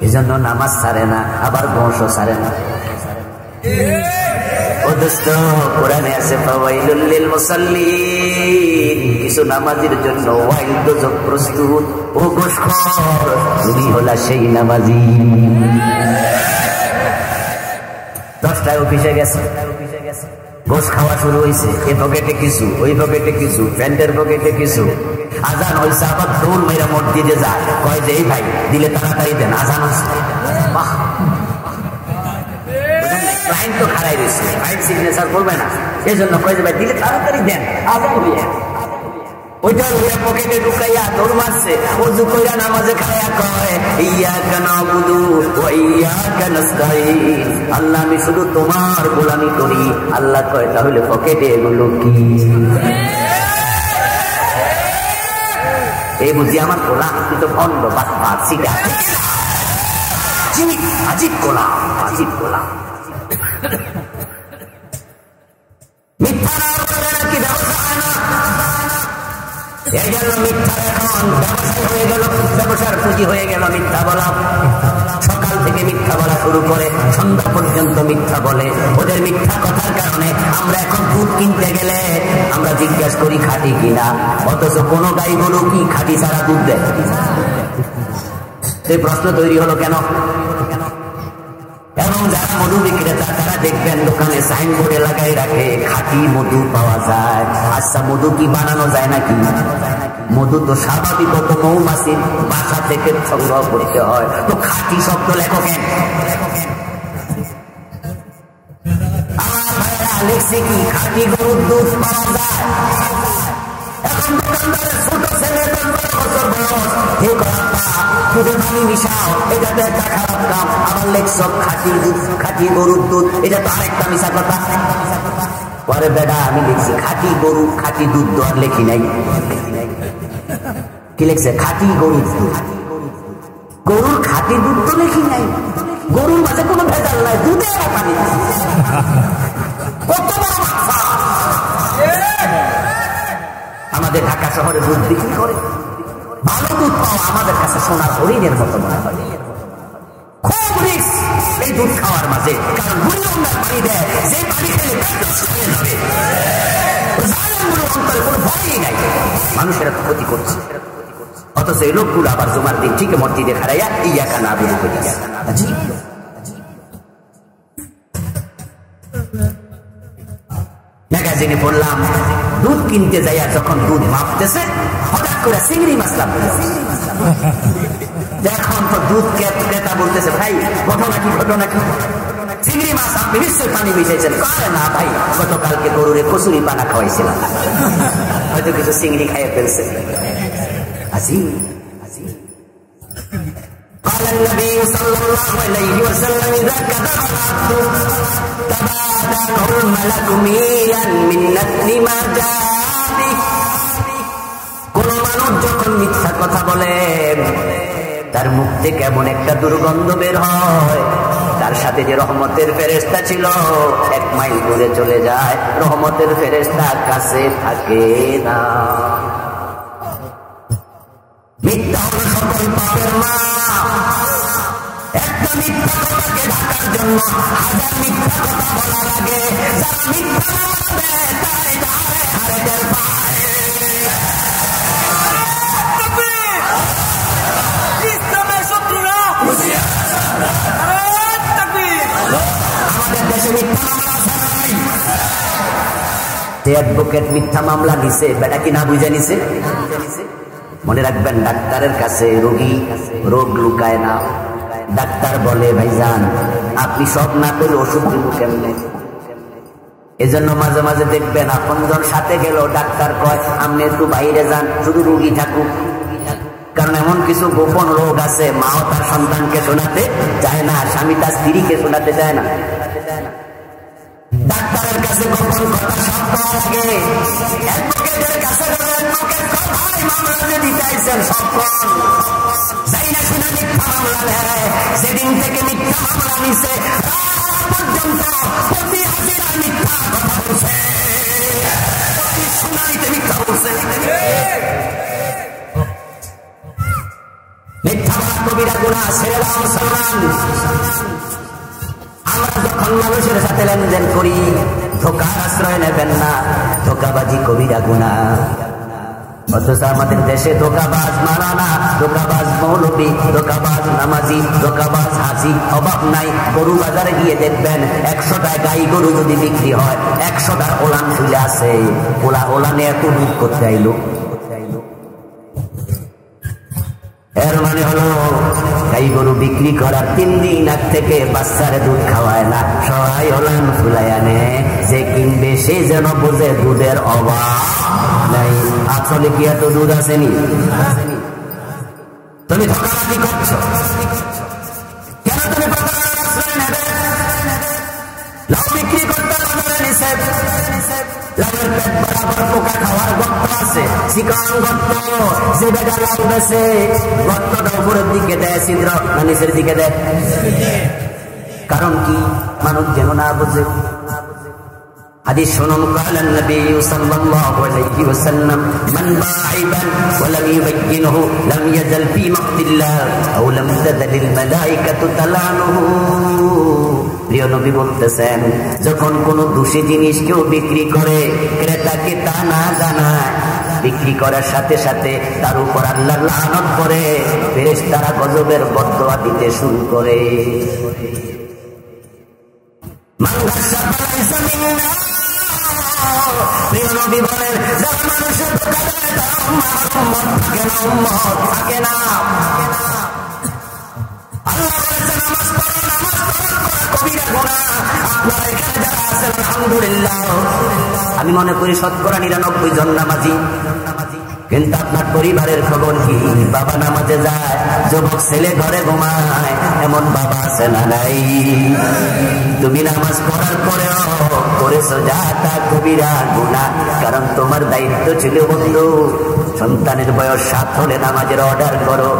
এজন্য নামাজ ছাড়ে না, আবার বংশ ছাড়ে না। ও দোস্ত, কোরআনে আছে ফাওয়াইলুল লিল মুসাল্লিন, কিছু নামাজীর জন্য ওয়াইল দোজখ প্রস্তুত। ও ঘুষখোর, তুমি হলা সেই নামাজি। 10টায় অফিসে গেছে, গোশ খাওয়া শুরু হয়েছে, এ পকেটে কিছু, ওই পকেটে কিছু, প্যান্টের পকেটে কিছু। আজান হয়েছে, আবার দৌড় মেয়েরা মসজিদে যায়, কয় যে এই ভাই দিলে তাড়াতাড়ি দেন, আজান হচ্ছে। বাহ, ক্লায়েন্ট তো খারাই রয়েছে, ক্লায়েন্ট সিগনেচার করবে না, এই জন্য কয় যে ভাই দিলে তাড়াতাড়ি দেন, আজান হইয়া। ওইটা ওইয়া পকেটে ঢুকাইয়া দৌড় মারছে, ওযু কইরা নামাজে খায়া কয় ইয়াকা নাবুদু ওয়া ইয়াকা নাস্তাইন, আল্লাহ আমি শুধু তোমার গোলামি করি। আল্লাহ কয় তাহলে পকেটে এগুলো কি? এই বুঝি আমার গোলাম, তুই তো ভণ্ড বাটপা সিটা, আজিব গোলাম, আজিব গোলাম। মিথ্যা নাকি ব্যবসা হয় না, এই জন্য মিথ্যা এখন ব্যবসা হয়ে গেল, ব্যবসার পুঁজি হয়ে গেল মিথ্যা বলা। সকাল থেকে মিথ্যা বলা শুরু করে সন্ধ্যা পর্যন্ত মিথ্যা বলে। ওদের মিথ্যা কথার কারণে আমরা এখন দুধ কিনতে গেলে আমরা জিজ্ঞাসা করি খাঁটি কিনা, অথচ কোন গাই গরু কি খাঁটি ছাড়া দুধ দেয়? সেই প্রশ্ন তৈরি হলো কেন? এবং যারা মধু বিক্রেতা তারা দেখবেন দোকানে সাইনবোর্ডে লাগাই রাখে খাঁটি মধু পাওয়া যায়। আচ্ছা, মধু কি বানানো যায় নাকি? মধু তো স্বাভাবিকত মৌমাছির বাসা থেকে সংগ্রহ করতে হয়, তো খাঁটি শব্দ লেখো কেন? আমার ভাইরা লিখছে কি খাঁটি গরুর দুধ পাওয়া যায়। এখন দোকানদারের ছোট ছেলে 15 বছর বয়স, হে কর্তা দুধে পানি মিশাও, এটা তো একটা খারাপ কাম। আমার লেখছ খাঁটি দুধ, খাঁটি গরুর দুধ, এটা তো আরেকটা মিশা কথা। পরে বেটা আমি লিখছি খাঁটি গরু খাঁটি দুধ, তো আর লেখি নাই। কি লিখছে? খাঁটি গরুর দুধ। গরুর খাঁটি দুধ তো লেখি নাই, গরুর মাঝে কোনো ভেজাল নাই, দুধে পানি। কত বড় বাচ্চা! আমাদের ঢাকা শহরে দুধ বিক্রি করে, ভালো দুধ পাওয়া আমাদের কাছে সোনার হরিণের মতো মনে হয়। খুব রিস্ক এই দুধ খাওয়ার মাঝে, কারণ বুড়িগঙ্গার পানি দেয়, যে পানি খেলে কোনো ভয়ই নাই, মানুষেরা ক্ষতি করছে। অথচ এই লোকগুলো আবার জুমার দিন ঠিক মসজিদে খাড়াইয়া ইয়াকা নাবুদু করে যায়। ম্যাগাজিনে পড়লাম দুধ কিনতে যাইয়া যখন দুধ মাপতেছে হঠাৎ করে চিংড়ি মাছ লাভ। এখন তো দুধ ক্রেতা বলতেছে ভাই ঘটনা কি, ঘটনা কি? চিংড়ি মাছ আপনি নিশ্চয়ই পানি মিশাইছেন। কারে না ভাই, গতকালকে গরুরে কচুরি পানা খাওয়াইছিলাম, হয়তো কিছু চিংড়ি খাইয়ে ফেলছে। আজি قال النبي صلى الله عليه وسلم إذا كذب العبد تبادله الملك ميلا من نتن ما جاء به। কোন মানুষ যখন মিথ্যা কথা বলে তার মুখ থেকে এমন একটা দুর্গন্ধ বের হয়, তার সাথে যে রহমতের ফেরেশতা ছিল 1 মাইল দূরে চলে যায়, রহমতের ফেরেশতা কাছে থাকে না। মিথ্যা হলো সকল পাপের মা। একটা মিথ্যা কথাকে ঢাকার জন্য 1000 মিথ্যা কথা বলা লাগে। যারা মিথ্যা বলবে তাই ধারে হারে টের পায়। ইসলামের শত্রুরা আমাদের দেশে মিথ্যা মামলা চাই। অ্যাডভোকেট মিথ্যা মামলা নিছে, বেটা কি না বুঝে নিছে? মনে রাখবেন ডাক্তারের কাছে রোগী রোগ লুকায় না। ডাক্তার বলে ভাইজান আপনি সব না পেলে ওষুধ দিব কেমনে? এজন্য মাঝে মাঝে দেখবেন আপনজন সাথে গেল ডাক্তার কয় আপনি একটু বাইরে যান, শুধু রোগী থাকুক। কারণ এমন কিছু গোপন রোগ আছে মাও তার সন্তানকে শোনাতে চায় না, স্বামী তার স্ত্রীকে শোনাতে চায় না। ডাক্তারের কাছে গোপন কথা সব পাওয়া লাগে, অ্যাডভোকেটের কাছে সেদিন থেকে মিথ্যা মামলা নিছে পর্যন্ত প্রতি হাজিরা মিথ্যা কথা বলছে, প্রতি শুনানিতে মিথ্যা বলছে। মিথ্যা বলা কবিরা গুনাহ, ছেড়ে দাও মুসলমান। আমরা যখন মানুষের সাথে লেনদেন করি ধোকার আশ্রয় নেবেন না, ধোকাবাজি কবিরা গুনাহ। অথচ আমাদের দেশে ধোঁকাবাজ মারানা, ধোঁকাবাজ মৌলবী, ধোঁকাবাজ নামাজি, ধোঁকাবাজ হাজি অভাব নাই। গরু বাজারে গিয়ে দেখবেন 100টা গাই গরু যদি বিক্রি হয় 100টার ওলান ঝুলে আছে। ওলানে এত দুধ করতে আইলো। এর মানে হলো গাই গরু বিক্রি করার 3 দিন আগ থেকে বাচ্চারে দুধ খাওয়ায় না, সবাই ওলান ফুলাই আনে। যে কিনবে সে যেন বোঝে দুধের অভাব নাই। আসলে কি এত দুধ আসেনি? তুমি ধোঁকাবাজি করছো কেন? তুমি লাউ বিক্রি করতে নিষেধ, লাউয়ের পেট বরাবর পোকা খাওয়ার গর্ত আছে, চিকন গর্ত। যে বেটা লাউ বেছে গর্তটা উপরের দিকে দেয় ছিদ্র না নিচের দিকে দেয়? কারণ কি? মানুষ যেন না বোঝে। হাদিস শুনুন, قال النبي صلى الله عليه وسلم من باع عيبا ولم يبينه لم يزل في مقت الله او لم تزل الملائكه تلعنه। প্রিয় নবী বলতেছেন, যখন কোন দোষী জিনিস কেউ বিক্রি করে, ক্রেতাকে তা না জানায়, বিক্রি করার সাথে সাথে তার উপর আল্লাহর লানত করে, ফেরেশতারা গজবের বদদোয়া দিতে শুরু করে। প্রিয় নবী বলেন, যারা মানুষের ধোঁকা দেয় তারা উম্মত থাকে না। আল্লাহ বলেছেন, নামাজ পড়ো, কবিরা গুনাহ। আপনারা এখানে যারা আছেন আলহামদুলিল্লাহ, আমি মনে করি 99% জন নামাজি। কিন্তু আপনার পরিবারের খবর কি? বাবা নামাজে যায়, যুবক ছেলে ঘরে ঘুমায়, এমন বাবা আছে না নাই? তুমি নামাজ পড়ার পরেও করেছো যা তা কবিরা গুনাহ। কারণ তোমার দায়িত্ব ছিল বন্ধু, সন্তানের বয়স 7 হলে নামাজের অর্ডার করো,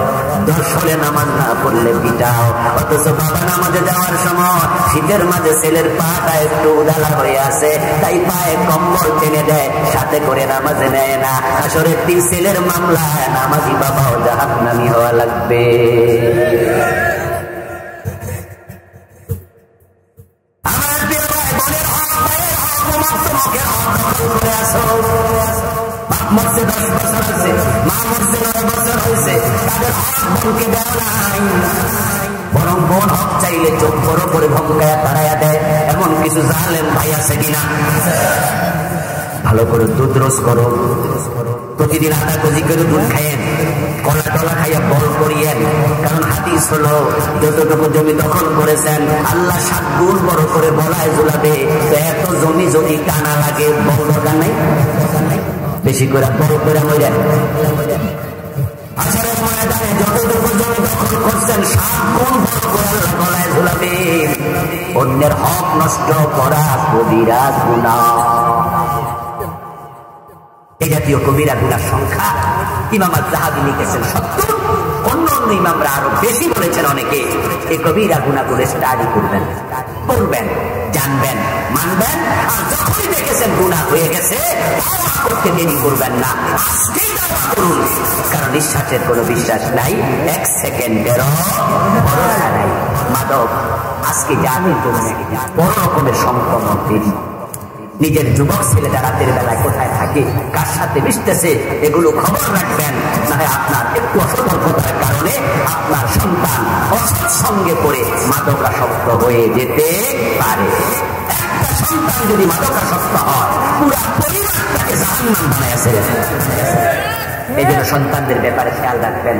10 হলে নামাজ না পড়লে পিটাও। অথচ বাবা নামাজে যাওয়ার সময় শীতের মাঝে ছেলের পাটা একটু উদালা হয়ে আছে, তাই পায়ে কম্বল টেনে দেয়, সাথে করে নামাজে নেয় না। আসরের দিন ছেলের মামলায় নামাজি বাবাও জাহান্নামী হওয়া লাগবে। আমার প্রিয় ভাই বোনের হক, ভাইয়ের হক, তোমাকে হক দখল করে আসো। বাপ মরছে 10 বছর হয়েছে, মা মরছে 9 বছর হয়েছে, তাদের হক বোনকে দেওয়া নাই। বরং বোন হক চাইলে চোখ বড় করে ভঙ্কায়া তাড়াইয়া দেয়। এমন কিছু জালেম ভাই আছে কিনা? ভালো করে দুধ রোজ করো, প্রতিদিন আধা কেজি করে দুধ খাইয়েন, কলা টলা খাইয়া বল করিয়েন। কারণ হাদিস হলো, যতটুকু জমি দখল করেছেন আল্লাহ 7 গুণ বড় করে বলায় ঝুলাবে। এত জমি যদি টানা লাগে বড় দরকার নাই, বেশি করে বড় করে মরেন। আছাড়ের ময়দানে যতটুকু জমি দখল করছেন 7 গুণ বড় করে আল্লাহ বলায় ঝুলাবে। অন্যের হক নষ্ট করা কবিরা গুনাহ। এই জাতীয় কবিরা গুনার সংখ্যা ইমাম আয-যাহাবী লিখেছেন 70। অন্য অন্য ইমামরা আরো বেশি বলেছেন। অনেকে এই কবিরা গুনাহগুলো স্টাডি করবেন, পড়বেন, জানবেন, মানবেন। আর যখনই দেখেছেন গুনাহ হয়ে গেছে, তওবা করতে দেরি করবেন না, আজকেই তওবা করুন। কারণ নিঃশ্বাসের কোনো বিশ্বাস নাই, 1 সেকেন্ডেরও ভরসা নাই। মাদক আজকে জানেন তো বড় রকমের সংক্রমণ দেরি। নিজের যুবক ছেলেটা রাতের বেলায় কোথায় থাকে, কার সাথে মিশতেছে, এগুলো খবর রাখবেন। না হয় আপনার একটু অসতর্কতার কারণে আপনার সন্তান অসৎ সঙ্গে পড়ে মাদকাসক্ত হয়ে যেতে পারে। একটা সন্তান যদি মাদকাসক্ত হয়, পুরা পরিবারটাকে জাহান্নাম বানায় ছেড়ে দেয়। এই জন্য সন্তানদের ব্যাপারে খেয়াল রাখবেন,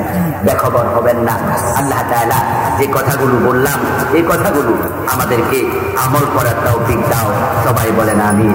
বেখবর হবেন না। আল্লাহ তাআলা যে কথাগুলো বললাম, এই কথাগুলো আমাদেরকে আমল করার তৌফিক দাও। সবাই বলেন আমিন।